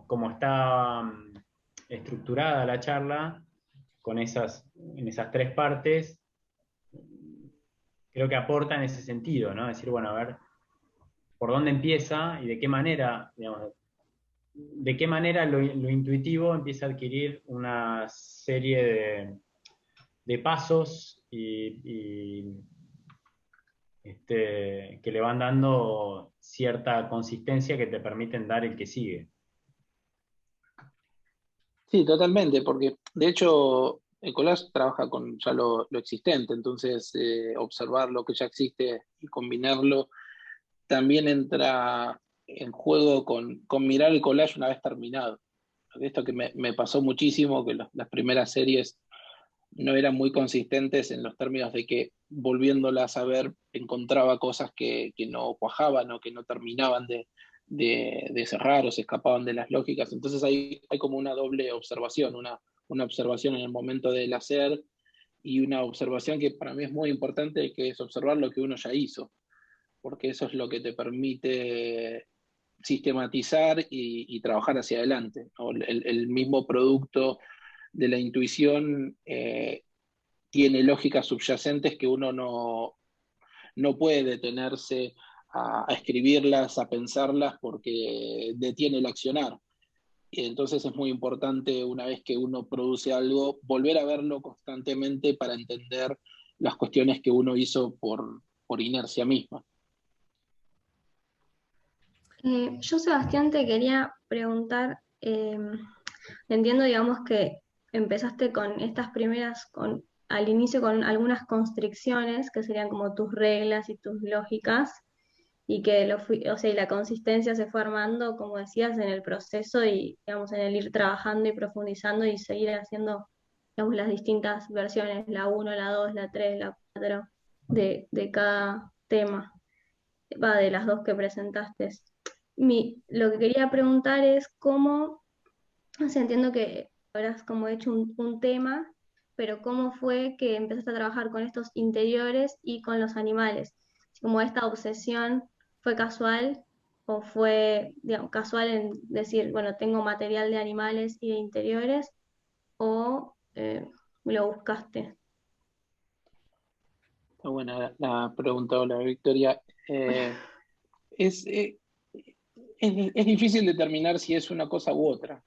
como está estructurada la charla, en esas tres partes, creo que aporta en ese sentido, ¿no? Decir, bueno, a ver, por dónde empieza y de qué manera, digamos, de qué manera lo intuitivo empieza a adquirir una serie de pasos que le van dando cierta consistencia que te permiten dar el que sigue. Sí, totalmente, porque de hecho el collage trabaja con ya lo existente, entonces observar lo que ya existe y combinarlo también entra en juego con mirar el collage una vez terminado. Esto que me pasó muchísimo, que las primeras series no eran muy consistentes en los términos de que volviéndolas a ver encontraba cosas que no cuajaban o que no terminaban de cerrar o se escapaban de las lógicas. Entonces hay como una doble observación, una observación en el momento del hacer y una observación que para mí es muy importante, que es observar lo que uno ya hizo, porque eso es lo que te permite sistematizar y trabajar hacia adelante, ¿no? El mismo producto de la intuición tiene lógicas subyacentes que uno no puede detenerse a escribirlas, a pensarlas, porque detiene el accionar. Y entonces es muy importante, una vez que uno produce algo, volver a verlo constantemente para entender las cuestiones que uno hizo por inercia misma. Yo, Sebastián, te quería preguntar, entiendo, digamos, que empezaste con estas primeras, al inicio con algunas constricciones, que serían como tus reglas y tus lógicas, y que o sea, y la consistencia se fue armando, como decías, en el proceso y, digamos, en el ir trabajando y profundizando y seguir haciendo, digamos, las distintas versiones, la uno, la 2, la 3, la 4, de cada tema, va, de las dos que presentaste. Lo que quería preguntar es cómo, o sea, entiendo que habrás como hecho un tema, pero cómo fue que empezaste a trabajar con estos interiores y con los animales. Si como esta obsesión fue casual o fue, digamos, casual en decir, bueno, tengo material de animales y de interiores, o lo buscaste. Está buena la pregunta, hola Victoria. Es, eh, es difícil determinar si es una cosa u otra.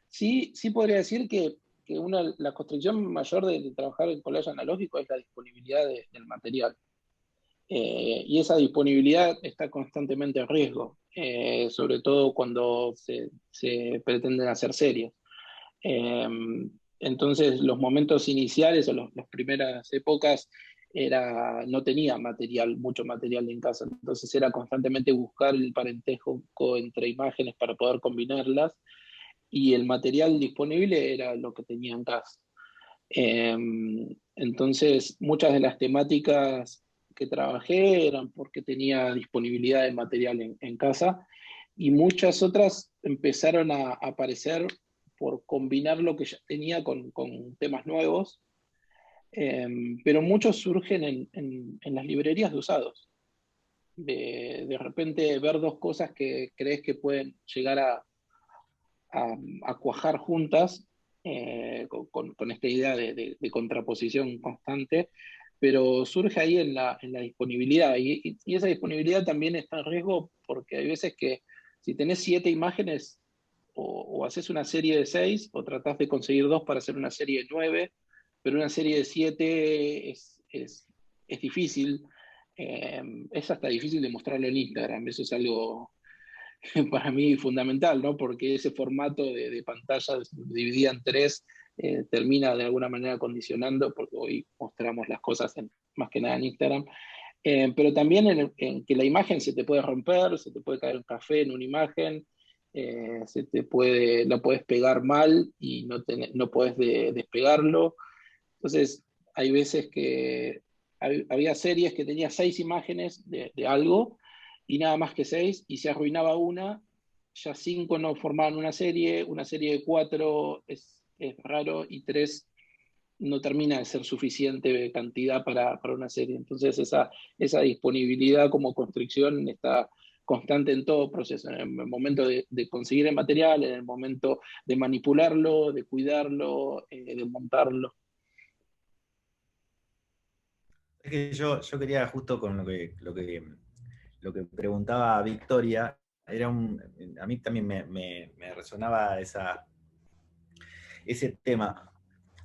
Sí podría decir que la construcción mayor de trabajar en collage analógico es la disponibilidad del material. Y esa disponibilidad está constantemente en riesgo, sobre todo cuando se pretenden hacer series. Eh, entonces, los momentos iniciales o las primeras épocas no tenía mucho material en casa, entonces era constantemente buscar el parentesco entre imágenes para poder combinarlas, y el material disponible era lo que tenía en casa. Eh, entonces, muchas de las temáticas que trabajé eran porque tenía disponibilidad de material en casa, y muchas otras empezaron a aparecer por combinar lo que ya tenía con temas nuevos, pero muchos surgen en las librerías de usados. De repente ver dos cosas que crees que pueden llegar a cuajar juntas, con esta idea de contraposición constante, pero surge ahí en la disponibilidad, y esa disponibilidad también está en riesgo porque hay veces que si tenés 7 imágenes, o haces una serie de 6 o tratás de conseguir 2 para hacer una serie de 9, pero una serie de 7 es difícil, es hasta difícil de mostrarlo en Instagram. Eso es algo para mí fundamental, ¿no? Porque ese formato de pantalla dividida en 3 termina de alguna manera condicionando, porque hoy mostramos las cosas más que nada en Instagram, pero también en que la imagen se te puede romper, se te puede caer un café en una imagen, la puedes pegar mal y no puedes despegarlo. Entonces, hay veces que había series que tenía 6 imágenes de algo, y nada más que 6, y se arruinaba una, ya 5 no formaban una serie de 4 es raro, y 3 no termina de ser suficiente cantidad para una serie. Entonces esa disponibilidad como construcción está constante en todo proceso, en el momento de conseguir el material, en el momento de manipularlo, de cuidarlo, de montarlo. Es que yo quería justo con lo que preguntaba Victoria, a mí también me resonaba ese tema.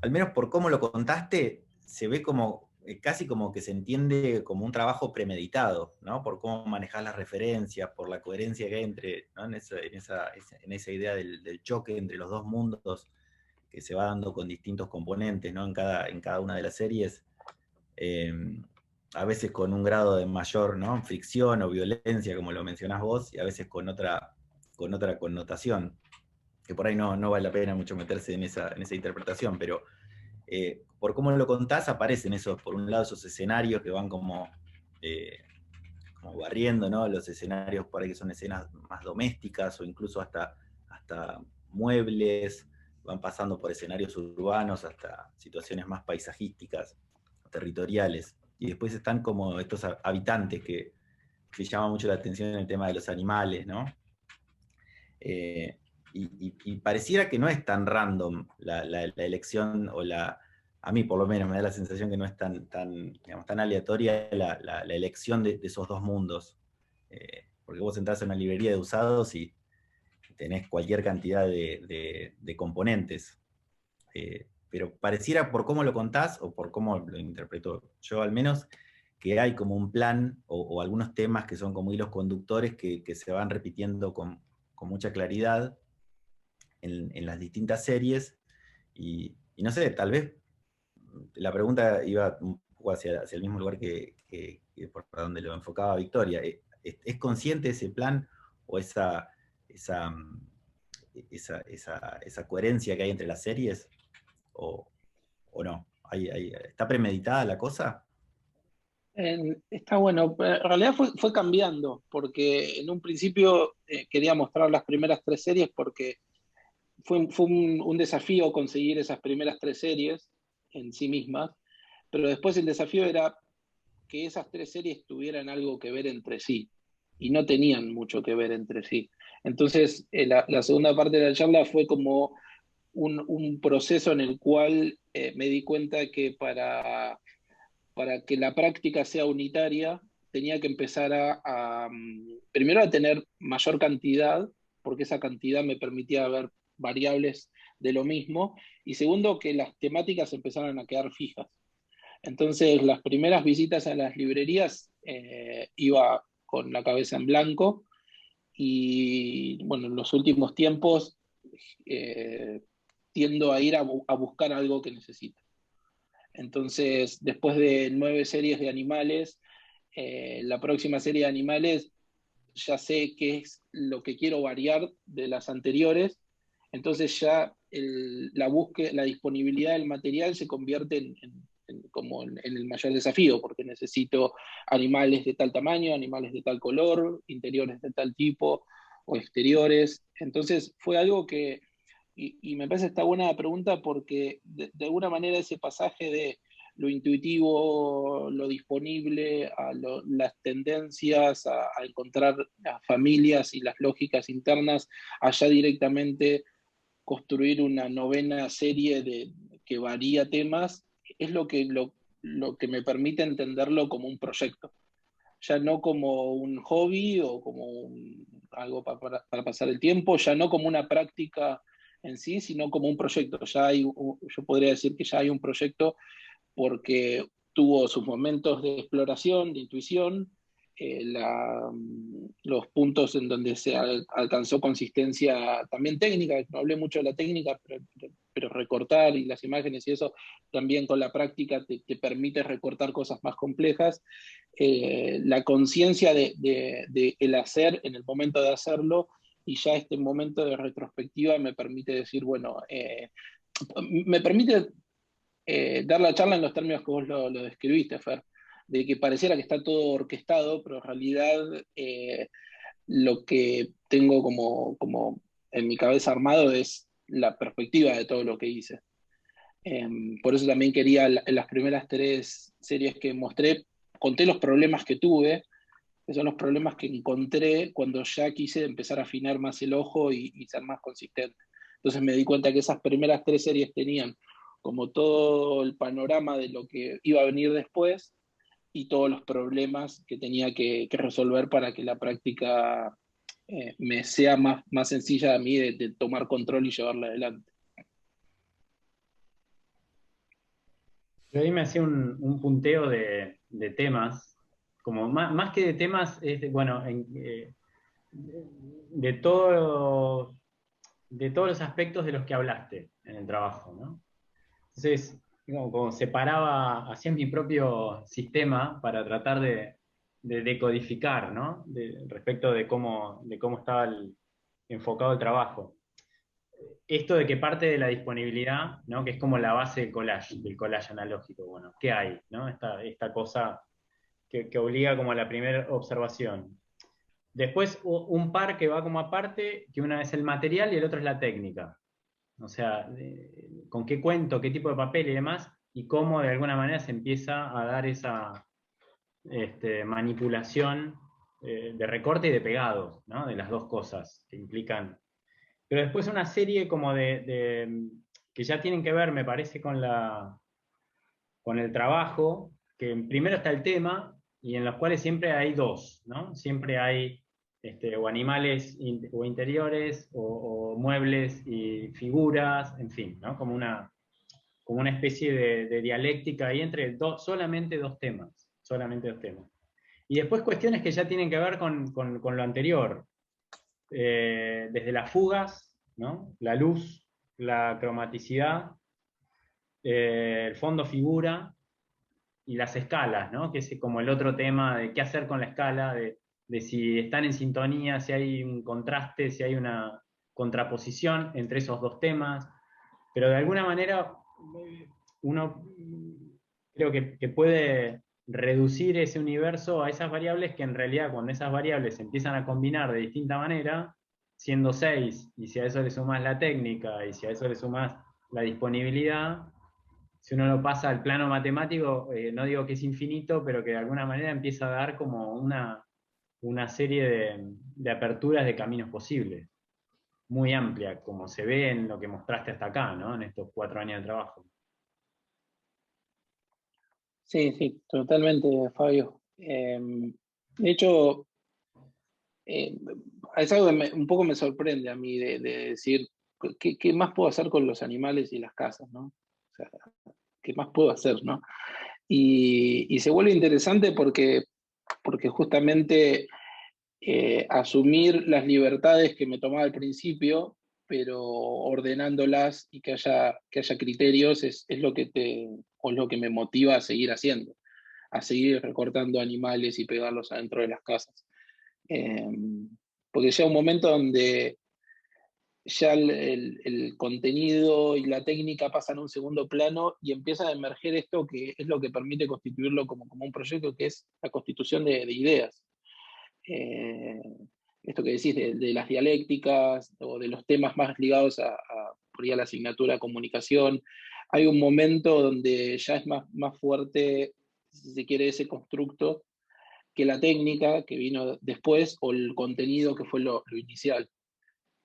Al menos por cómo lo contaste, se ve como casi como que se entiende como un trabajo premeditado, ¿no? Por cómo manejar las referencias, por la coherencia que hay entre, ¿no? en esa idea del choque entre los dos mundos que se va dando con distintos componentes, ¿no? en cada una de las series. A veces con un grado de mayor, ¿no? fricción o violencia, como lo mencionás vos, y a veces con otra connotación, que por ahí no vale la pena mucho meterse en esa interpretación, pero por cómo lo contás aparecen esos, por un lado, esos escenarios que van como barriendo, ¿no? Los escenarios por ahí que son escenas más domésticas o incluso hasta muebles, van pasando por escenarios urbanos hasta situaciones más paisajísticas, territoriales. Y después están como estos habitantes que llaman mucho la atención en el tema de los animales, ¿no? Y pareciera que no es tan random la elección, o a mí por lo menos me da la sensación que no es tan aleatoria la elección de esos dos mundos. Porque vos entras a una librería de usados y tenés cualquier cantidad de componentes. Pero pareciera, por cómo lo contás, o por cómo lo interpreto yo al menos, que hay como un plan, o algunos temas que son como hilos conductores que se van repitiendo con mucha claridad en las distintas series, y no sé, tal vez la pregunta iba un poco hacia el mismo lugar que por donde lo enfocaba Victoria. ¿Es consciente ese plan o esa coherencia que hay entre las series? ¿O no? ¿Está premeditada la cosa? Está bueno, pero en realidad fue cambiando, porque en un principio quería mostrar las primeras 3 series porque fue un desafío conseguir esas primeras 3 series en sí mismas, pero después el desafío era que esas 3 series tuvieran algo que ver entre sí, y no tenían mucho que ver entre sí. Entonces, la segunda parte de la charla fue como un proceso en el cual me di cuenta que para que la práctica sea unitaria, tenía que empezar primero a tener mayor cantidad, porque esa cantidad me permitía ver variables de lo mismo, y segundo, que las temáticas empezaran a quedar fijas. Entonces, las primeras visitas a las librerías iba con la cabeza en blanco, y bueno, en los últimos tiempos tiendo a ir a buscar algo que necesito. Entonces, después de 9 series de animales, la próxima serie de animales ya sé qué es lo que quiero variar de las anteriores. Entonces ya la disponibilidad del material se convierte en el mayor desafío, porque necesito animales de tal tamaño, animales de tal color, interiores de tal tipo o exteriores. Entonces fue algo que, y me parece esta buena pregunta, porque de alguna manera ese pasaje de lo intuitivo, lo disponible, las tendencias a encontrar las familias y las lógicas internas, allá directamente construir una 9ª serie que varía temas, es lo que me permite entenderlo como un proyecto, ya no como un hobby o como algo para pasar el tiempo, ya no como una práctica en sí, sino como un proyecto. Yo podría decir que ya hay un proyecto porque tuvo sus momentos de exploración, de intuición, los puntos en donde se alcanzó consistencia también técnica. No hablé mucho de la técnica, pero recortar y las imágenes y eso también con la práctica te permite recortar cosas más complejas. La conciencia de el hacer en el momento de hacerlo, y ya este momento de retrospectiva me permite decir, bueno, me permite dar la charla en los términos que vos lo describiste, Fer, de que pareciera que está todo orquestado, pero en realidad lo que tengo como en mi cabeza armado es la perspectiva de todo lo que hice. Por eso también quería, en las primeras 3 series que mostré, conté los problemas que tuve, que son los problemas que encontré cuando ya quise empezar a afinar más el ojo y ser más consistente. Entonces me di cuenta que esas primeras 3 series tenían como todo el panorama de lo que iba a venir después, y todos los problemas que tenía que resolver para que la práctica me sea más sencilla a mí de tomar control y llevarla adelante. Yo ahí me hacía un punteo de temas, como más que de temas, bueno, de todos los aspectos de los que hablaste en el trabajo, ¿no? Entonces, como separaba, hacía mi propio sistema para tratar de decodificar, ¿no? Respecto de cómo estaba enfocado el trabajo. Esto de que parte de la disponibilidad, ¿no? Que es como la base del collage analógico. Bueno, ¿qué hay? ¿No? Esta cosa que obliga como a la primera observación. Después un par que va como aparte, que una es el material y el otro es la técnica. O sea, con qué cuento, qué tipo de papel y demás, y cómo de alguna manera se empieza a dar esa manipulación de recorte y de pegado, ¿no? De las dos cosas que implican. Pero después una serie como que ya tienen que ver, me parece, con el trabajo, que primero está el tema, y en los cuales siempre hay dos, ¿no? Siempre hay o animales o interiores, o muebles y figuras, en fin, ¿no? Como una especie de dialéctica ahí entre solamente dos temas. Y después cuestiones que ya tienen que ver con lo anterior, desde las fugas, ¿no? La luz, la cromaticidad, el fondo figura y las escalas, ¿no? Que es como el otro tema de qué hacer con la escala, de si están en sintonía, si hay un contraste, si hay una contraposición entre esos dos temas, pero de alguna manera uno creo que puede reducir ese universo a esas variables que en realidad cuando esas variables se empiezan a combinar de distinta manera, siendo 6, y si a eso le sumas la técnica, y si a eso le sumas la disponibilidad, si uno lo pasa al plano matemático, no digo que es infinito, pero que de alguna manera empieza a dar como una serie de aperturas de caminos posibles, muy amplia, como se ve en lo que mostraste hasta acá, ¿no? En estos 4 años de trabajo. Sí, totalmente, Fabio. De hecho, es algo que un poco me sorprende a mí de decir, ¿qué más puedo hacer con los animales y las casas, ¿no? O sea, ¿qué más puedo hacer, no? Y se vuelve interesante porque justamente asumir las libertades que me tomaba al principio, pero ordenándolas y que haya criterios es lo que me motiva a seguir haciendo, a seguir recortando animales y pegarlos adentro de las casas. Porque llega un momento donde ya el contenido y la técnica pasan a un segundo plano y empieza a emerger esto que es lo que permite constituirlo como un proyecto, que es la constitución de ideas. Esto que decís de las dialécticas o de los temas más ligados por ahí a la asignatura de comunicación, hay un momento donde ya es más fuerte, si se quiere, ese constructo que la técnica que vino después o el contenido que fue lo inicial.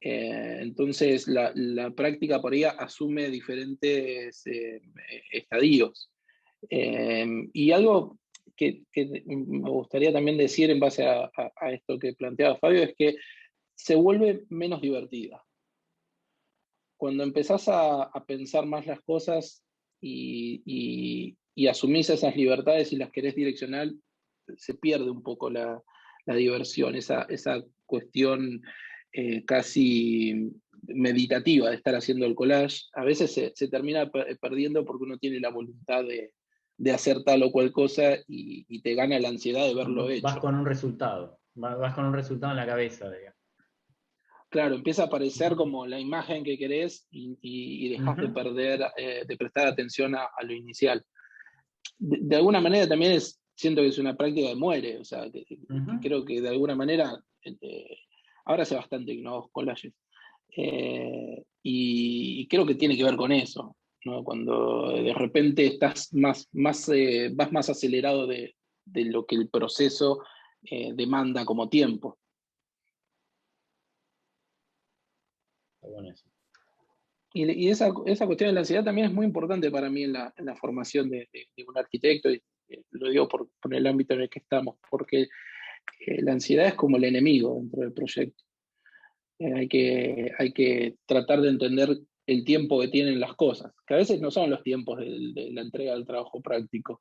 Entonces la práctica por ahí asume diferentes estadios. Y algo que me gustaría también decir en base a esto que planteaba Fabio es que se vuelve menos divertida. Cuando empezás a pensar más las cosas y asumís esas libertades y las querés direccionar, se pierde un poco la diversión, esa cuestión casi meditativa de estar haciendo el collage. A veces se termina perdiendo porque uno tiene la voluntad de hacer tal o cual cosa y te gana la ansiedad de verlo hecho. Vas con un resultado, vas con un resultado en la cabeza, digamos. Claro, empieza a aparecer como la imagen que querés y dejas de perder, de prestar atención a lo inicial. De alguna manera también siento que es una práctica que muere, o sea, que creo que de alguna manera ahora hace bastante que no hago collages. Y creo que tiene que ver con eso, ¿no? Cuando de repente estás vas más acelerado de lo que el proceso demanda como tiempo. Bueno, eso. Y esa cuestión de la ansiedad también es muy importante para mí en la formación de un arquitecto, y lo digo por con el ámbito en el que estamos, porque la ansiedad es como el enemigo dentro del proyecto. Hay que tratar de entender el tiempo que tienen las cosas, que a veces no son los tiempos de la entrega del trabajo práctico.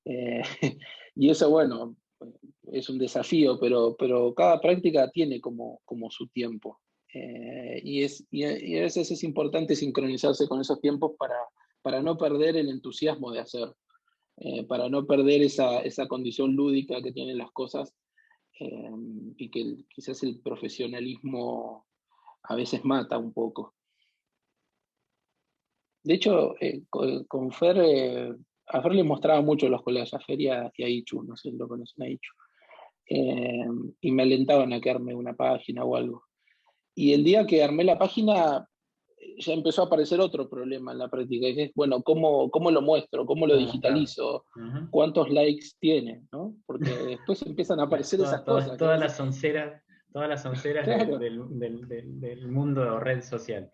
Y eso, bueno, es un desafío, pero cada práctica tiene como su tiempo. Y a veces es importante sincronizarse con esos tiempos para no perder el entusiasmo de hacer, para no perder esa condición lúdica que tienen las cosas, y que quizás el profesionalismo a veces mata un poco. De hecho, con Fer, a Fer le mostraba mucho los collages, a Fer y a Ichu, no sé si lo conocen a Ichu. Y me alentaban a que arme una página o algo. Y el día que armé la página, ya empezó a aparecer otro problema en la práctica, y es, bueno, ¿cómo lo muestro? ¿Cómo lo digitalizo? ¿Cuántos likes tiene? ¿No? Porque después empiezan a aparecer esas cosas. Todas las onceras Claro. del mundo de red social.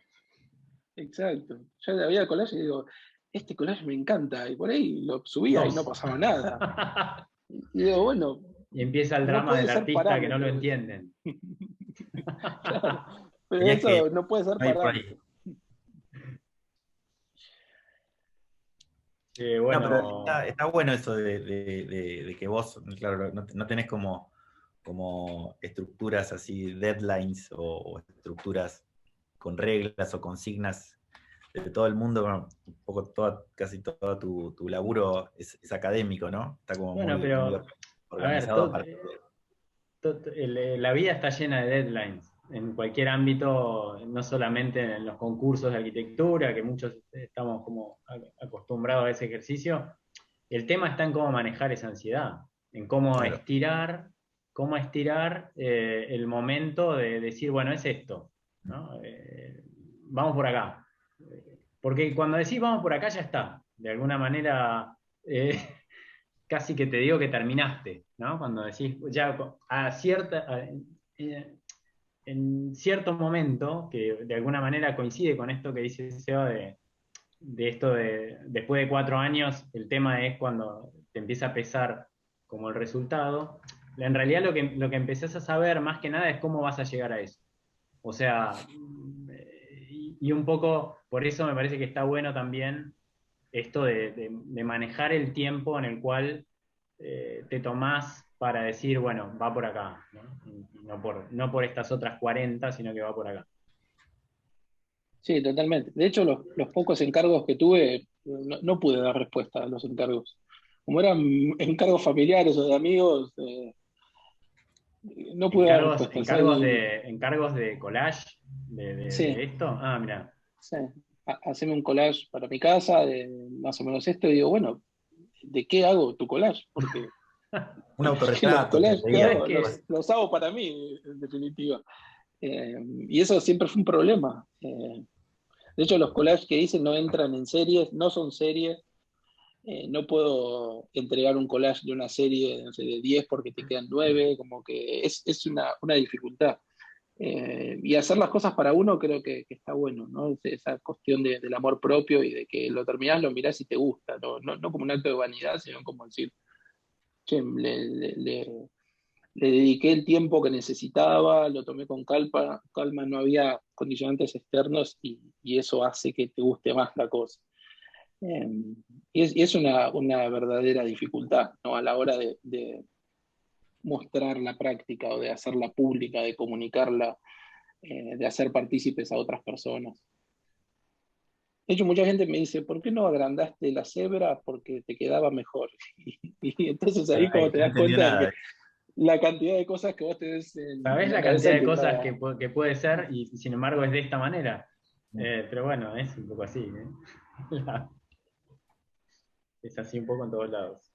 Exacto. Yo le veía el collage y digo, este collage me encanta, y por ahí lo subía y no pasaba nada. Y digo, bueno. Y empieza el drama del artista que no lo entienden. Claro, pero eso no puede ser parámetro. Bueno. No, pero está bueno eso de que vos, claro, no tenés como estructuras así, deadlines o estructuras con reglas o consignas de todo el mundo. Bueno, un poco casi todo tu laburo es académico, ¿no? Está como muy organizado. La vida está llena de deadlines en cualquier ámbito, no solamente en los concursos de arquitectura, que muchos estamos como acostumbrados a ese ejercicio. El tema está en cómo manejar esa ansiedad, en cómo estirar el momento de decir, bueno, es esto, ¿no? Vamos por acá. Porque cuando decís vamos por acá ya está. De alguna manera, casi que te digo que terminaste, ¿no? Cuando decís, ya en cierto momento, que de alguna manera coincide con esto que dice Seba de esto de después de 4 años, el tema es cuando te empieza a pesar como el resultado. En realidad lo que empezás a saber más que nada es cómo vas a llegar a eso. O sea, y un poco, por eso me parece que está bueno también esto de manejar el tiempo en el cual te tomás para decir, bueno, va por acá, ¿no? Y no por estas otras 40, sino que va por acá. Sí, totalmente. De hecho, los pocos encargos que tuve, no pude dar respuesta a los encargos. Como eran encargos familiares o de amigos, no pude dar respuesta. Encargos de collage, sí. de esto. Ah, mira. Sí. Haceme un collage para mi casa, de más o menos esto, y digo, bueno, ¿de qué hago tu collage? Porque un autorretrato. Los hago para mí, en definitiva. Y eso siempre fue un problema. De hecho, los collages que hice no entran en series, no son series. No puedo entregar un collage de una serie, no sé, de 10 porque te quedan 9, como que es una dificultad. Y hacer las cosas para uno creo que está bueno, ¿no? Esa cuestión del amor propio y de que lo terminás, lo mirás y te gusta, no como un acto de vanidad, sino como decir, che, le dediqué el tiempo que necesitaba, lo tomé con calma, no había condicionantes externos y eso hace que te guste más la cosa. Y es una verdadera dificultad, ¿no? A la hora de mostrar la práctica o de hacerla pública, de comunicarla, de hacer partícipes a otras personas. De hecho, mucha gente me dice, ¿por qué no agrandaste la cebra? Porque te quedaba mejor. Y entonces ahí como te das cuenta de que la cantidad de cosas que vos tenés en ¿sabés la cantidad de cosas que puede ser y sin embargo es de esta manera? Pero bueno, es un poco así, ¿eh? Es así un poco en todos lados.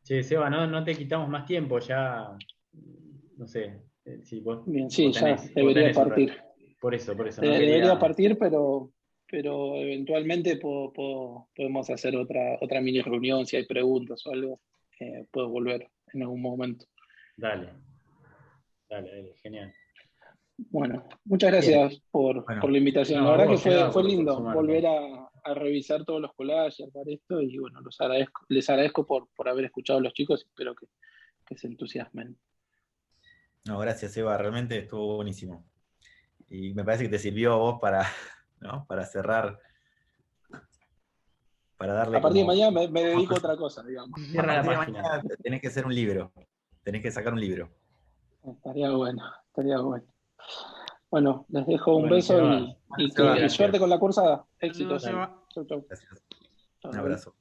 Che, Seba, no te quitamos más tiempo, ya, no sé, si vos... Bien, sí, ya debería partir. Por eso. Debería partir, pero eventualmente podemos hacer otra mini reunión, si hay preguntas o algo, puedo volver en algún momento. Dale, genial. Bueno, muchas gracias por la invitación. La verdad que fue lindo volver a a revisar todos los collages, a armar esto, y bueno, les agradezco por haber escuchado a los chicos, y espero que se entusiasmen. No, gracias, Eva, realmente estuvo buenísimo. Y me parece que te sirvió a vos para, ¿no? Para cerrar, para darle A partir como... de mañana me dedico a otra cosa, digamos. A partir de mañana tenés que hacer un libro, tenés que sacar un libro. Estaría bueno, estaría bueno. Bueno, les dejo un Bueno, beso Seba, y suerte con la cursada. Éxitos. Seba. Chau, chau. Gracias. Un abrazo.